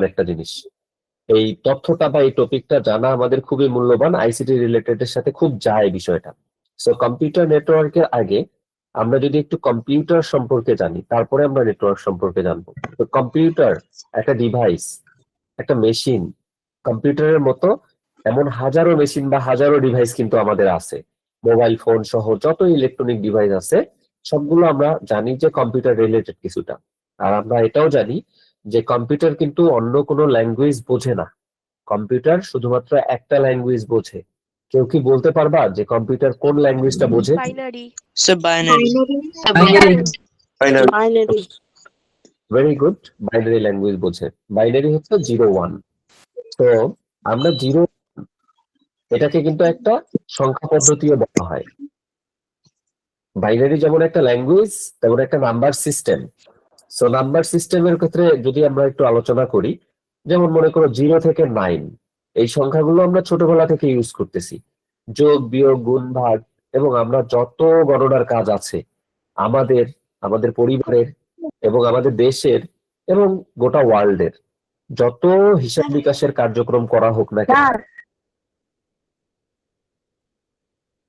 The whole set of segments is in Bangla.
একটা জিনিস। এই তথ্যটা বা এই টপিকটা জানা আমাদের খুবই মূল্যবান, আইসিটি রিলেটেড এর সাথে খুব যায় বিষয়টা। সো কম্পিউটার নেটওয়ার্কের আগে আমরা যদি একটু কম্পিউটার সম্পর্কে জানি, তারপরে আমরা নেটওয়ার্ক সম্পর্কে জানবো। তো কম্পিউটার একটা ডিভাইস, একটা মেশিন। কম্পিউটারের মতো এমন হাজারো মেশিন বা হাজারো ডিভাইস কিন্তু আমাদের আছে। মোবাইল ফোন সহ যত ইলেকট্রনিক ডিভাইস আছে সবগুলো আমরা জানি যে কম্পিউটার রিলেটেড কিছুটা। আর আমরা এটাও জানি যে কম্পিউটার কিন্তু অন্য কোনো ল্যাঙ্গুয়েজ বোঝে না। কম্পিউটার শুধুমাত্র একটা ল্যাঙ্গুয়েজ বোঝে। কেউ কি বলতে পারবা যে কম্পিউটার কোন ল্যাঙ্গুয়েজটা বোঝে? Binary. Binary. Binary. Very good, binary language বোঝে। বাইনারি হচ্ছে 0-1। তো আমরা জিরো, এটাকে কিন্তু একটা সংখ্যা পদ্ধতিও বলা হয়। বাইনারি যেমন একটা ল্যাঙ্গুয়েজ, তেমন একটা নাম্বার সিস্টেম। সো নাম্বার সিস্টেমের ক্ষেত্রে যদি আমরা একটু আলোচনা করি, যেমন মনে করো 0 থেকে 9, এই সংখ্যাগুলো আমরা ছোটবেলা থেকে ইউজ করতেছি। যোগ, বিয়োগ, গুণ, ভাগ, এবং আমরা যত গণনার কাজ আছে আমাদের, আমাদের পরিবারের এবং আমাদের দেশের এবং গোটা ওয়ার্ল্ডের যত হিসাব নিকাশের কার্যক্রম করা হোক না কেন।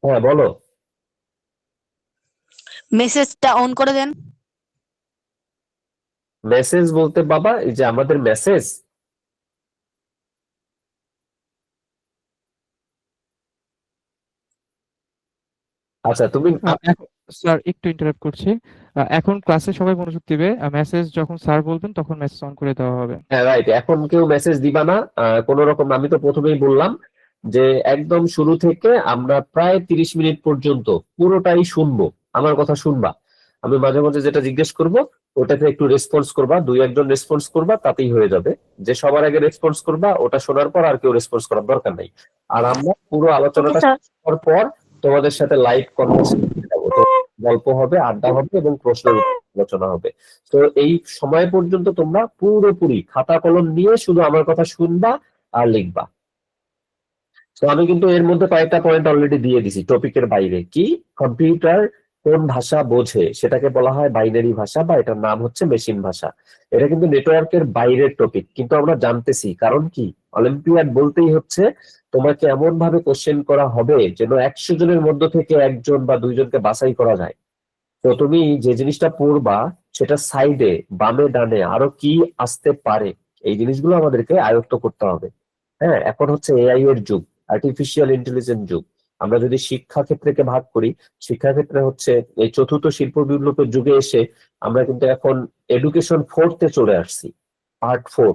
হ্যাঁ বলো। মেসেজটা অন করে দেন। মেসেজ বলতে বাবা এই যে আমাদের মেসেজ, আচ্ছা তুমি স্যার একটু ইন্টারাপ্ট করছি। এখন ক্লাসে সবাই মনোযোগ দিবে। মেসেজ যখন স্যার বলবেন তখন মেসেজ অন করে দেওয়া হবে। হ্যাঁ রাইট, এখন কেউ মেসেজ দিবা না কোন রকম। আমি তো প্রথমেই বললাম যে একদম শুরু থেকে আমরা প্রায় 30 মিনিট পর্যন্ত পুরোটাই শুনবো, আমার কথা শুনবা। আমি মাঝে মাঝে যেটা জিজ্ঞেস করব ওটাতে একটু রেসপন্স করবা, 2-1 জন রেসপন্স করবা, তাতেই হয়ে যাবে। যে সবার আগে রেসপন্স করবা ওটা শোনার পর আর কেউ রেসপন্স করার দরকার নাই। আর আমরা পুরো আলোচনাটা শোনার পর তোমাদের সাথে লাইভ কনভারসেশন যাবো, তো গল্প হবে, আড্ডা হবে এবং প্রশ্নের আলোচনা হবে। তো এই সময় পর্যন্ত তোমরা পুরোপুরি খাতা কলম নিয়ে শুধু আমার কথা শুনবা আর লিখবা। তো আমি কিন্তু এর মধ্যে কয়েকটা পয়েন্ট অলরেডি দিয়ে দিছি টপিকের বাইরে। কি কম্পিউটার কোন ভাষা বোঝে সেটাকে বলা হয় বাইনারি ভাষা, বা এটার নাম হচ্ছে মেশিন ভাষা। এটা কিন্তু নেটওয়ার্কের বাইরের টপিক, কিন্তু আমরা জানতেছি কারণ কি অলিম্পিয়াড বলতেই হচ্ছে তোমাকে এমন ভাবে কোশ্চেন করা হবে যেন 100 জনের মধ্য থেকে 1 জন বা 2 জনকে বাছাই করা যায়। তো তুমি যে জিনিসটা পড়বা সেটা সাইডে বামে ডানে আরো কি আসতে পারে, এই জিনিসগুলো আমাদেরকে আয়ত্ত করতে হবে। হ্যাঁ, এখন হচ্ছে এআই এর যুগ, আর্টিফিশিয়াল ইন্টেলিজেন্স যুগ। আমরা যদি শিক্ষা ক্ষেত্রকে ভাগ করি, শিক্ষা ক্ষেত্রে হচ্ছে এই চতুর্থ শিল্প বিপ্লবের যুগে এসে আমরা কিন্তু এখন এডুকেশন 4তে চলে আসছি, পার্ট 4।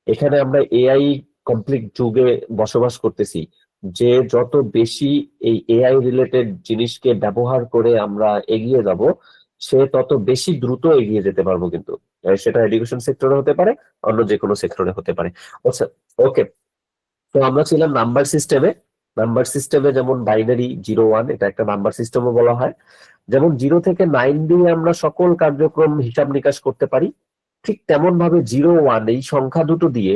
এখানে আমরা এআই কমপ্লিট যুগে বসবাস করতেছি। যে যত বেশি এই এআই রিলেটেড জিনিসকে ব্যবহার করে আমরা এগিয়ে যাব, সে তত বেশি দ্রুত এগিয়ে যেতে পারবো। কিন্তু সেটা এডুকেশন সেক্টরে হতে পারে, অন্য যে কোনো সেক্টরে হতে পারে। আচ্ছা, ওকে। তো আমরা ছিলাম নাম্বার সিস্টেমে। নাম্বার সিস্টেমে যেমন বাইনারি 0-1, এটা একটা নাম্বার সিস্টেমও বলা হয়। যেমন 0 থেকে 9 দিয়ে আমরা সকল কার্যক্রম হিসাব নিকাশ করতে পারি, ঠিক তেমন ভাবে 0-1 এই সংখ্যা দুটো দিয়ে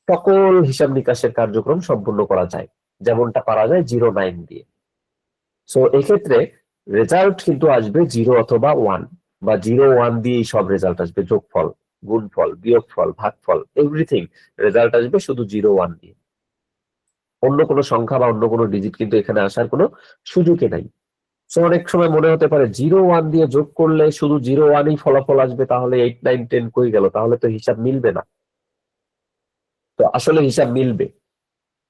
সকল হিসাব নিকাশের কার্যক্রম সম্পূর্ণ করা যায়, যেমনটা পারা যায় 0-9 দিয়ে। সো এক্ষেত্রে রেজাল্ট কিন্তু আসবে 0 অথবা 1, বা 0-1 দিয়েই সব রেজাল্ট আসবে। যোগফল, গুণফল, বিয়োগফল, ভাগফল, এভরিথিং রেজাল্ট আসবে শুধু 0-1 দিয়ে। অন্য কোনো সংখ্যা বা অন্য কোনো ডিজিট কিন্তু এখানে আসার কোনো সুযোগই নাই। সো অনেক সময় মনে হতে পারে 0-1 দিয়ে যোগ করলে শুধু 0-1ই ফলাফল আসবে, তাহলে 8-9-10 কই গেল, তাহলে তো হিসাব মিলবে না। তো আসলে হিসাব মিলবে।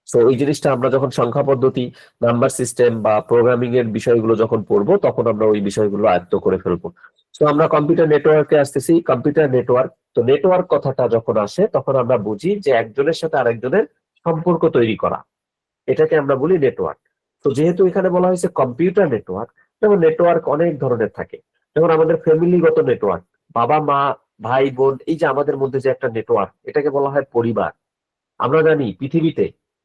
সো এই জিনিসটা আমরা যখন সংখ্যা পদ্ধতি, নাম্বার সিস্টেম বা প্রোগ্রামিং এর বিষয়গুলো যখন পড়বো তখন আমরা ওই বিষয়গুলো আয়ত্ত করে ফেলবো। তো আমরা কম্পিউটার নেটওয়ার্কে আসতেছি। কম্পিউটার নেটওয়ার্ক, তো নেটওয়ার্ক কথাটা যখন আসে তখন আমরা বুঝি যে একজনের সাথে আরেকজনের সম্পর্ক তৈরি করা, এটাকে আমরা বলি নেটওয়ার্ক। তো যেহেতু এখানে বলা হয়েছে কম্পিউটার নেটওয়ার্ক, যেমন নেটওয়ার্ক অনেক ধরনের থাকে। যেমন আমাদের ফ্যামিলিগত নেটওয়ার্ক, বাবা মা ভাই বোন, এই যে আমাদের মধ্যে যে একটা নেটওয়ার্ক, এটাকে বলা হয় পরিবার। আমরা জানি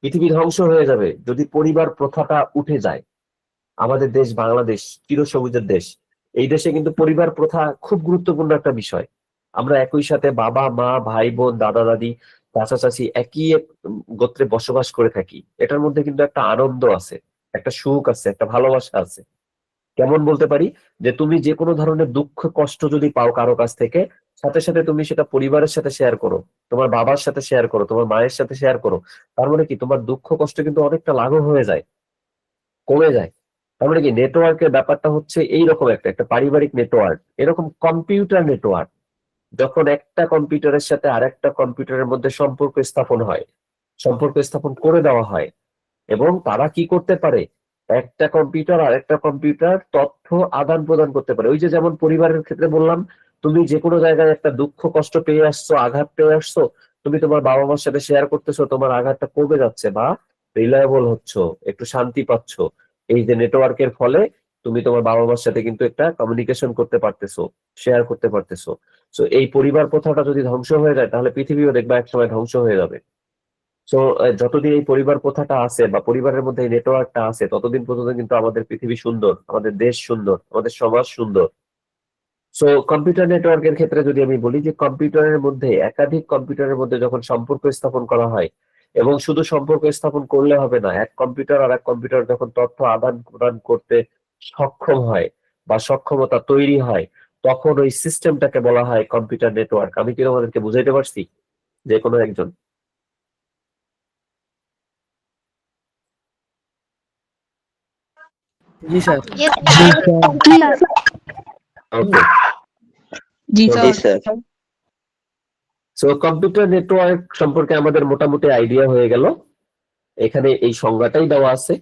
পৃথিবী ধ্বংস হয়ে যাবে যদি পরিবার প্রথাটা উঠে যায়। আমাদের দেশ বাংলাদেশ চিরসবুজের দেশ, এই দেশে কিন্তু পরিবার প্রথা খুব গুরুত্বপূর্ণ একটা বিষয়। আমরা একই সাথে বাবা মা ভাই বোন দাদা দাদি চাচা চাচি একই এক গোত্রে বসবাস করে থাকি। এটার মধ্যে কিন্তু একটা আনন্দ আছে, একটা সুখ আছে, একটা ভালোবাসা আছে। কেমন বলতে পারি, যে তুমি যে কোনো ধরনের দুঃখ কষ্ট যদি পাও কারো কাছ থেকে, সাথে সাথে তুমি সেটা পরিবারের সাথে শেয়ার করো, তোমার বাবার সাথে শেয়ার করো, তোমার মায়ের সাথে শেয়ার করো, তার মানে কি তোমার দুঃখ কষ্ট কিন্তু অনেকটা লাঘব হয়ে যায়, কমে যায়। তার মানে কি নেটওয়ার্কের ব্যাপারটা হচ্ছে এইরকম একটা পারিবারিক নেটওয়ার্ক, এরকম কম্পিউটার নেটওয়ার্ক। যখন একটা কম্পিউটারের সাথে আরেকটা কম্পিউটারের মধ্যে সম্পর্ক স্থাপন হয়, সম্পর্ক স্থাপন করে দেওয়া হয়, এবং তারা কি করতে পারে, একটা কম্পিউটার আর একটা কম্পিউটার তথ্য আদান প্রদান করতে পারে। ওই যে যেমন পরিবারের ক্ষেত্রে বললাম, তুমি যে কোনো জায়গায় একটা দুঃখ কষ্ট পেয়ে আসছো, আঘাত পেয়ে আসছো, তুমি তোমার বাবা মার সাথে শেয়ার করতেছো, তোমার আঘাতটা কমে যাচ্ছে বা রিলায়েবল হচ্ছ, একটু শান্তি পাচ্ছ। এই যে নেটওয়ার্কের ফলে তুমি তোমার বাবা মার সাথে কিন্তু একটা কমিউনিকেশন করতে পারতেছো, শেয়ার করতে পারতেছো। তো এই পরিবার প্রথাটা যদি ধ্বংস হয়ে যায়, তাহলে পৃথিবীও দেখবা একসময় ধ্বংস হয়ে যাবে। তো যতদিন এই পরিবার প্রথাটা আছে বা পরিবারের মধ্যে এই নেটওয়ার্কটা আছে, ততদিন পর্যন্ত কিন্তু আমাদের পৃথিবী সুন্দর, আমাদের দেশ সুন্দর, আমাদের সমাজ সুন্দর। সো কম্পিউটার নেটওয়ার্কের ক্ষেত্রে যদি আমি বলি যে কম্পিউটারের মধ্যে, একাধিক কম্পিউটারের মধ্যে যখন সম্পর্ক স্থাপন করা হয়, এবং শুধু সম্পর্ক স্থাপন করলে হবে না, এক কম্পিউটার আর এক কম্পিউটার যখন তথ্য আদান প্রদান করতে সক্ষম হয় বা সক্ষমতা তৈরি হয়, তখন ওই সিস্টেমটাকে বলা হয় কম্পিউটার নেটওয়ার্ক। আমি কি তোমাদেরকে বুঝাইতে পারছি? যে কোনো একজন? জি স্যার। ওকে। জি তো স্যার। সো কম্পিউটার নেটওয়ার্ক সম্পর্কে আমাদের মোটামুটি আইডিয়া হয়ে গেল। এখানে এই সংজ্ঞাটাই দেওয়া আছে।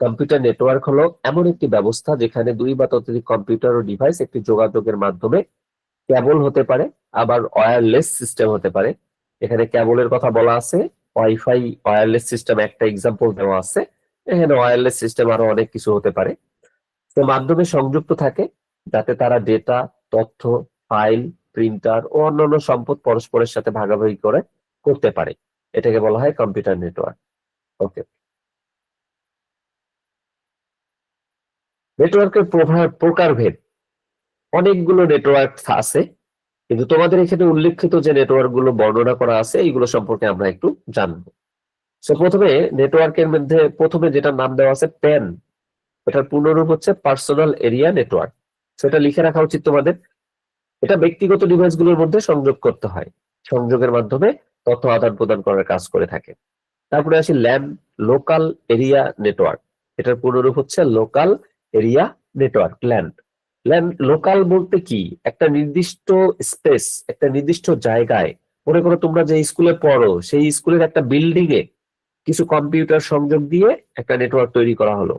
কম্পিউটার নেটওয়ার্ক হলো এমন একটি ব্যবস্থা যেখানে দুই বা ততোধিক কম্পিউটার ও ডিভাইস একটি যোগাযোগের মাধ্যমে, কেবল হতে পারে, আবার ওয়্যারলেস সিস্টেম হতে পারে। এখানে কেবলের কথা বলা আছে, ওয়াইফাই ওয়্যারলেস সিস্টেম একটা এক্সাম্পল দেওয়া আছে। এখানে ওয়্যারলেস সিস্টেম আরো অনেক কিছু হতে পারে। তো মাধ্যমে সংযুক্ত থাকে, যাতে তারা ডেটা, তথ্য, ফাইল, প্রিন্টার ও অন্যান্য সম্পদ পরস্পরের সাথে ভাগাভাগি করে করতে পারে। এটাকে বলা হয় কম্পিউটার নেটওয়ার্ক। ওকে। নেটওয়ার্কের প্রকারভেদ, অনেকগুলো নেটওয়ার্ক আছে, কিন্তু তোমাদের এখানে উল্লেখিত যে নেটওয়ার্ক গুলো বর্ণনা করা আছে, এইগুলো সম্পর্কে আমরা একটু জানবো। তো প্রথমে নেটওয়ার্কের মধ্যে প্রথমে যেটা নাম দেওয়া আছে প্যান, এটার পূর্ণরূপ হচ্ছে পার্সোনাল এরিয়া নেটওয়ার্ক। সেটা লিখে রাখা উচিত তোমাদের। এটা ব্যক্তিগত ডিভাইস গুলোর মধ্যে সংযোগ করতে হয়, সংযোগের মাধ্যমে তথ্য আদান প্রদান করার কাজ করে থাকে। তারপরে আসি ল্যান, লোকাল এরিয়া নেটওয়ার্ক। এটার পূর্ণরূপ হচ্ছে local area network, LAN. LAN local বলতে কি, একটা নির্দিষ্ট স্পেস, একটা নির্দিষ্ট জায়গায়, মনে করো তোমরা যে স্কুলে পড়ো, সেই স্কুলের একটা বিল্ডিং এ কিছু কম্পিউটার সংযোগ দিয়ে একটা নেটওয়ার্ক তৈরি করা হলো।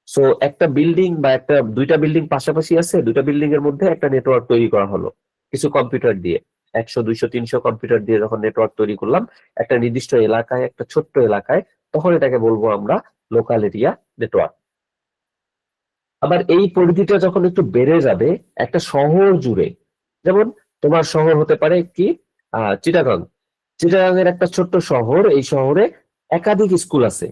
সো একটা বিল্ডিং বা একটা দুইটা বিল্ডিং পাশাপাশি আছে, দুইটা বিল্ডিং এর মধ্যে একটা নেটওয়ার্ক তৈরি করা হলো কিছু কম্পিউটার দিয়ে, 100 200 300 কম্পিউটার দিয়ে যখন নেটওয়ার্ক তৈরি করলাম একটা নির্দিষ্ট এলাকায়, একটা ছোট্ট এলাকায়, তখন এটাকে বলবো আমরা লোকাল এরিয়া নেটওয়ার্ক। আবার এই পরিধিটা যখন একটু বেড়ে যাবে, একটা শহর জুড়ে, যেমন তোমার শহর হতে পারে কি চিটাগাং, চিটাগাং এর একটা ছোট্ট শহর, এই শহরে একাধিক স্কুল আছে।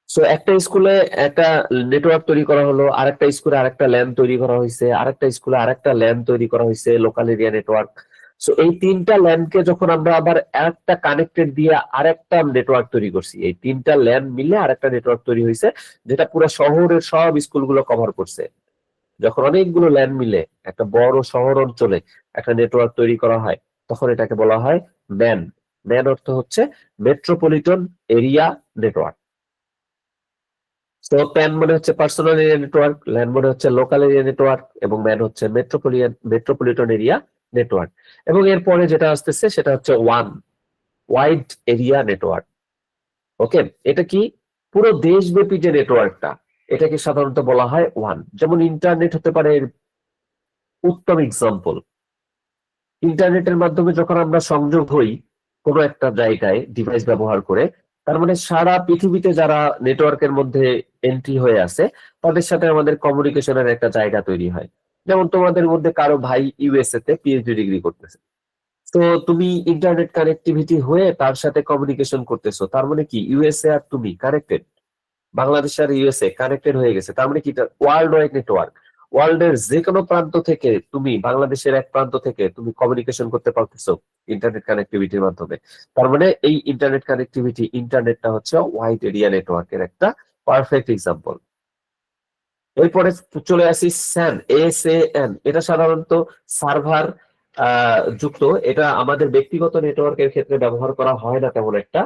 সো একটা স্কুলে একটা নেটওয়ার্ক তৈরি করা হলো, আরেকটা স্কুলে আরেকটা ল্যান তৈরি করা হয়েছে, আরেকটা স্কুলে আরেকটা ল্যান তৈরি করা হয়েছে, লোকাল এরিয়া নেটওয়ার্ক। সো এই তিনটা ল্যানকে যখন আমরা আবার একটা কানেক্টেড দিয়ে আরেকটা নেটওয়ার্ক তৈরি করছি, এই তিনটা ল্যান মিলে আরেকটা নেটওয়ার্ক তৈরি হয়েছে, যেটা পুরো শহরের সব স্কুলগুলো কভার করছে। যখন অনেকগুলো ল্যান মিলে একটা বড় শহর অঞ্চলে একটা নেটওয়ার্ক তৈরি করা হয়, তখন এটাকে বলা হয় ম্যান। ম্যান অর্থ হচ্ছে মেট্রোপলিটন এরিয়া নেটওয়ার্ক। তো প্যান মানে হচ্ছে পার্সোনাল এরিয়া নেটওয়ার্ক, ল্যান মানে হচ্ছে লোকাল এরিয়া নেটওয়ার্ক, এবং ম্যান হচ্ছে মেট্রোপলিটন এরিয়া নেটওয়ার্ক। এবং এরপরে যেটা আসতেছে সেটা হচ্ছে ওয়াইড এরিয়া নেটওয়ার্ক। ওকে, এটা কি পুরো দেশব্যাপী যে নেটওয়ার্কটা, এটাকে সাধারণত বলা হয় ওয়ান। যেমন ইন্টারনেট হতে পারে এর উত্তম এক্সাম্পল। ইন্টারনেটের মাধ্যমে যখন আমরা সংযোগ হই কোনো একটা জায়গায় ডিভাইস ব্যবহার করে, তার মানে সারা পৃথিবীতে যারা নেটওয়ার্কের মধ্যে এন্ট্রি হয়ে আছে, তাদের সাথে আমাদের কমিউনিকেশনের একটা জায়গা তৈরি হয়। যেমন তোমাদের মধ্যে কারো ভাই ইউএসএ তে পিএইচডি ডিগ্রি করতেছে, তো তুমি ইন্টারনেট কানেক্টিভিটি হয়ে তার সাথে কমিউনিকেশন করতেছো, তার মানে কি ইউএসএ আর তুমি কানেক্টেড, বাংলাদেশ আর ইউএসএ কানেক্টেড হয়ে গেছে। তার মানে কি ওয়ার্ল্ড ওয়াইড নেটওয়ার্ক, ওয়ার্ল্ড এর যে কোনো প্রান্ত থেকে তুমি, বাংলাদেশের এক প্রান্ত থেকে তুমি কমিউনিকেশন করতে পারতেছো ইন্টারনেট কানেক্টিভিটির মাধ্যমে। তার মানে এই ইন্টারনেট কানেক্টিভিটি, ইন্টারনেটটা হচ্ছে ওয়াইড এরিয়া নেটওয়ার্কের একটা পারফেক্ট এক্সাম্পল। এরপরে চলে আসি SAN, SAN, এটা সাধারণত সার্ভার যুক্ত। এটা আমাদের ব্যক্তিগত নেটওয়ার্কের ক্ষেত্রে ব্যবহার করা হয় না তেমন একটা।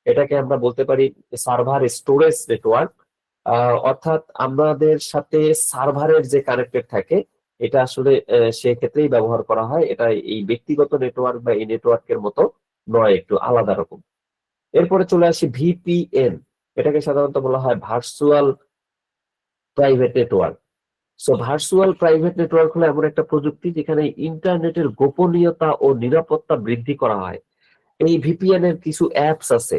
এটাকে আমরা বলতে পারি সার্ভার স্টোরেজ নেটওয়ার্ক। অর্থাৎ আমাদের সাথে সার্ভারের যে কানেক্টেড থাকে এটা আসলে সেক্ষেত্রেই ব্যবহার করা হয়। এটা এই ব্যক্তিগত নেটওয়ার্ক বা এই নেটওয়ার্কের মতো নয়, একটু আলাদা রকম। এরপরে চলে আসি VPN, এটাকে সাধারণত বলা হয় virtual private network. So virtual private network হলো এমন একটা প্রযুক্তি যেখানে ইন্টারনেটের গোপনীয়তা ও নিরাপত্তা বৃদ্ধি করা হয়। এই ভিপিএন এর কিছু অ্যাপস আছে,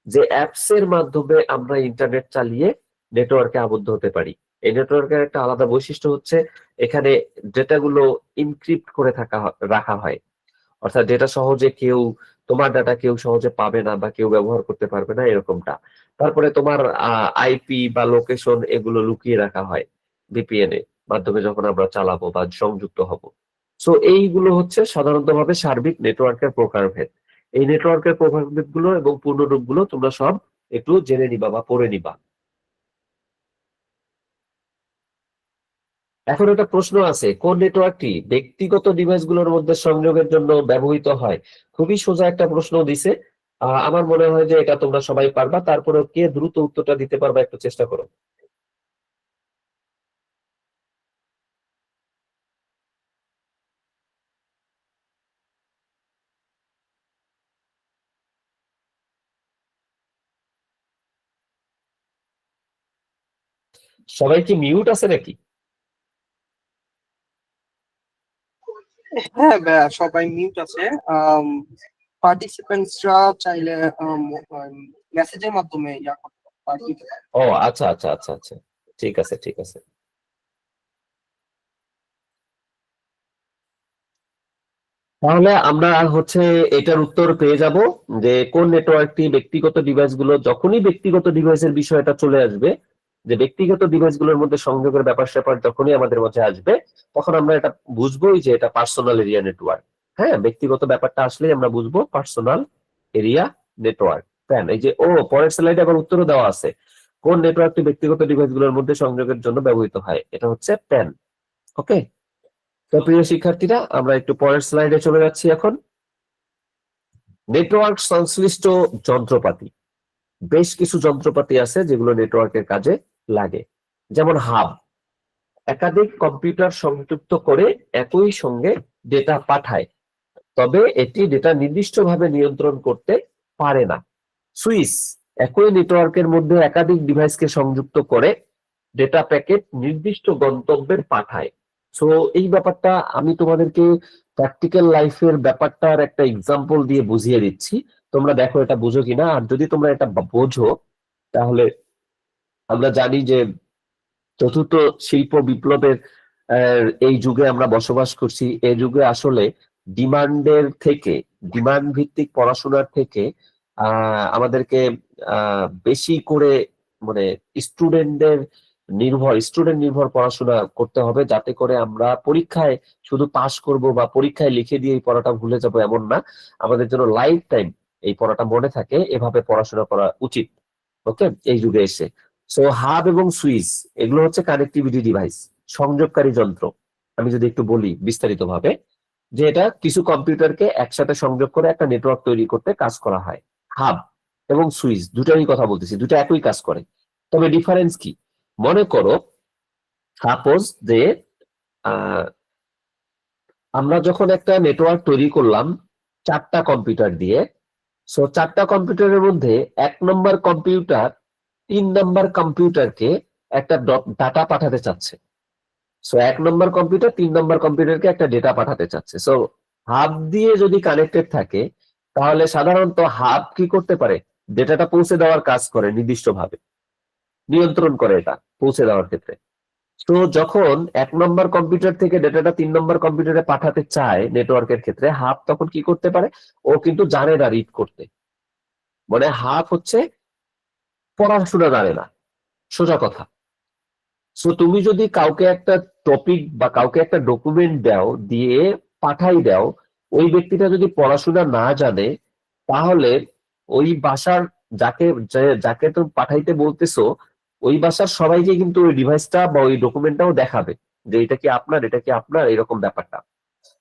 যে অ্যাপস এর মাধ্যমে আমরা ইন্টারনেট চালিয়ে নেটওয়ার্কে আবদ্ধ হতে পারি। এই নেটওয়ার্কের একটা আলাদা বৈশিষ্ট্য হচ্ছে এখানে ডেটাগুলো ইনক্রিপ্ট করে রাখা হয়। অর্থাৎ ডেটা সহজে তোমার ডাটা কেউ সহজে পাবে না বা কেউ ব্যবহার করতে পারবে না, এরকমটা। তারপরে তোমার আইপি বা লোকেশন এগুলো লুকিয়ে রাখা হয় ভিপিএন এর মাধ্যমে যখন আমরা চালাবো বা সংযুক্ত হব। সো এইগুলো হচ্ছে সাধারণতভাবে সার্বিক নেটওয়ার্কের প্রকারভেদ। এই নেটওয়ার্কের প্রকারভেদ গুলো এবং পূর্ণরূপ গুলো তোমরা সব একটু জেনে নিবা বা পড়ে নিবা। এখন একটা প্রশ্ন আছে, কোন নেটওয়ার্কটি ব্যক্তিগত ডিভাইসগুলোর মধ্যে সংযোগের জন্য ব্যবহৃত হয়? খুবই সোজা একটা প্রশ্ন দিছে। আমার মনে হয় যে এটা তোমরা সবাই পারবা, তারপরে কে দ্রুত উত্তরটা দিতে পারবা একটু চেষ্টা করো। সবাই কি মিউট আছে নাকি? হ্যাঁ সবাই মিউট আছে। পার্টিসিপেন্টসরা চাইলে মেসেজের মাধ্যমে ইয়া করতে পারবে। ও আচ্ছা আচ্ছা আচ্ছা আচ্ছা, ঠিক আছে ঠিক আছে। তাহলে আমরা হচ্ছে এটার উত্তর পেয়ে যাব যে কোন নেটওয়ার্কটি ব্যক্তিগত ডিভাইসগুলো, যখনই ব্যক্তিগত ডিভাইসের বিষয়টা চলে আসবে, যে ব্যক্তিগত ডিভাইসগুলোর মধ্যে সংযোগের ব্যাপার-স্যাপার যখনই আমাদের মাঝে আসবে, তখন আমরা এটা বুঝবোই যে এটা পার্সোনাল এরিয়া নেটওয়ার্ক। হ্যাঁ, ব্যক্তিগত ব্যাপারটা আসলেই আমরা বুঝবো পার্সোনাল এরিয়া নেটওয়ার্ক। এই যে পরের স্লাইডে আবার উত্তরও দেওয়া আছে, কোন নেটওয়ার্কটি ব্যক্তিগত ডিভাইসগুলোর মধ্যে সংযোগের জন্য ব্যবহৃত হয়, এটা হচ্ছে প্যান। ওকে, তো প্রিয় শিক্ষার্থীরা, আমরা একটু পরের স্লাইডে চলে যাচ্ছি এখন। নেটওয়ার্ক সংশ্লিষ্ট যন্ত্রপাতি, বেশ কিছু যন্ত্রপাতি আছে যেগুলো নেটওয়ার্কের কাজে লাগে। যেমন হাব, একাধিক কম্পিউটার সংযুক্ত করে একই সঙ্গে ডেটা পাঠায়, তবে এটি ডেটা নির্দিষ্টভাবে নিয়ন্ত্রণ করতে পারে না। সুইচ, একই নেটওয়ার্কের মধ্যে একাধিক ডিভাইসকে সংযুক্ত করে ডেটা প্যাকেট নির্দিষ্ট গন্তব্যে পাঠায়। সো এই ব্যাপারটা আমি তোমাদেরকে প্র্যাকটিক্যাল লাইফের ব্যাপারটার একটা এক্সাম্পল দিয়ে বুঝিয়ে দিচ্ছি, তোমরা দেখো এটা বুঝো কিনা। আর যদি তোমরা এটা বোঝো, তাহলে আমরা জানি যে চতুর্থ শিল্প বিপ্লবের এই যুগে আমরা বসবাস করছি। এই যুগে আসলে ডিমান্ড ভিত্তিক পড়াশোনার থেকে আমাদেরকে বেশি করে মানে স্টুডেন্ট নির্ভর পড়াশোনা করতে হবে, যাতে করে আমরা পরীক্ষায় শুধু পাস করব বা পরীক্ষায় লিখে দিয়ে এই পড়াটা ভুলে যাব এমন না। আমাদের জন্য লাইফ টাইম এই পড়াটা মনে থাকে, এভাবে পড়াশোনা করা উচিত। ওকে, এই যুগে এসে। সো হাব এবং সুইচ এগুলো হচ্ছে কানেক্টিভিটি ডিভাইস, সংযোগকারী যন্ত্র। আমি যদি একটু বলি বিস্তারিতভাবে, যে এটা কিছু কম্পিউটারকে একসাথে সংযোগ করে একটা নেটওয়ার্ক তৈরি করতে কাজ করা হয়। হাব এবং সুইচ দুটারই কথা বলতেছি, দুটো একই কাজ করে, তবে ডিফারেন্স কি? মনে করো সাপোজ যে আমরা যখন একটা নেটওয়ার্ক তৈরি করলাম 4টা কম্পিউটার দিয়ে, সো 4টা কম্পিউটারের মধ্যে 1 নম্বর কম্পিউটার 3 নম্বর কম্পিউটারকে একটা ডাটা পাঠাতে চাচ্ছে। সো 1 নম্বর কম্পিউটার 3 নম্বর কম্পিউটারকে একটা ডেটা পাঠাতে চাচ্ছে। সো হাব দিয়ে যদি কানেক্টেড থাকে, তাহলে সাধারণত হাব কি করতে পারে? ডেটাটা পৌঁছে দেওয়ার কাজ করে, নির্দিষ্টভাবে নিয়ন্ত্রণ করে এটা পৌঁছে দেওয়ার ক্ষেত্রে। তো যখন 1 নম্বর কম্পিউটার থেকে ডেটাটা 3 নম্বর কম্পিউটারে পাঠাতে চায় নেটওয়ার্কের ক্ষেত্রে, হাব তখন কি করতে পারে? ও কিন্তু জানে না রিড করতে। মানে হাব হচ্ছে পড়াশোনা জানে না, সোজা কথা। সো তুমি যদি কাউকে একটা টপিক বা কাউকে একটা ডকুমেন্ট দিয়ে পাঠাই দাও, ওই ব্যক্তিটা যদি পড়াশোনা না জানে, তাহলে ওই ভাষার যাকে তুমি পাঠাইতে বলতেছো ওই বাসার সবাইকে কিন্তু ওই ডিভাইসটা বা ওই ডকুমেন্টটাও দেখাবে যে এটা কি আপনার, এটা কি আপনার, এরকম ব্যাপারটা।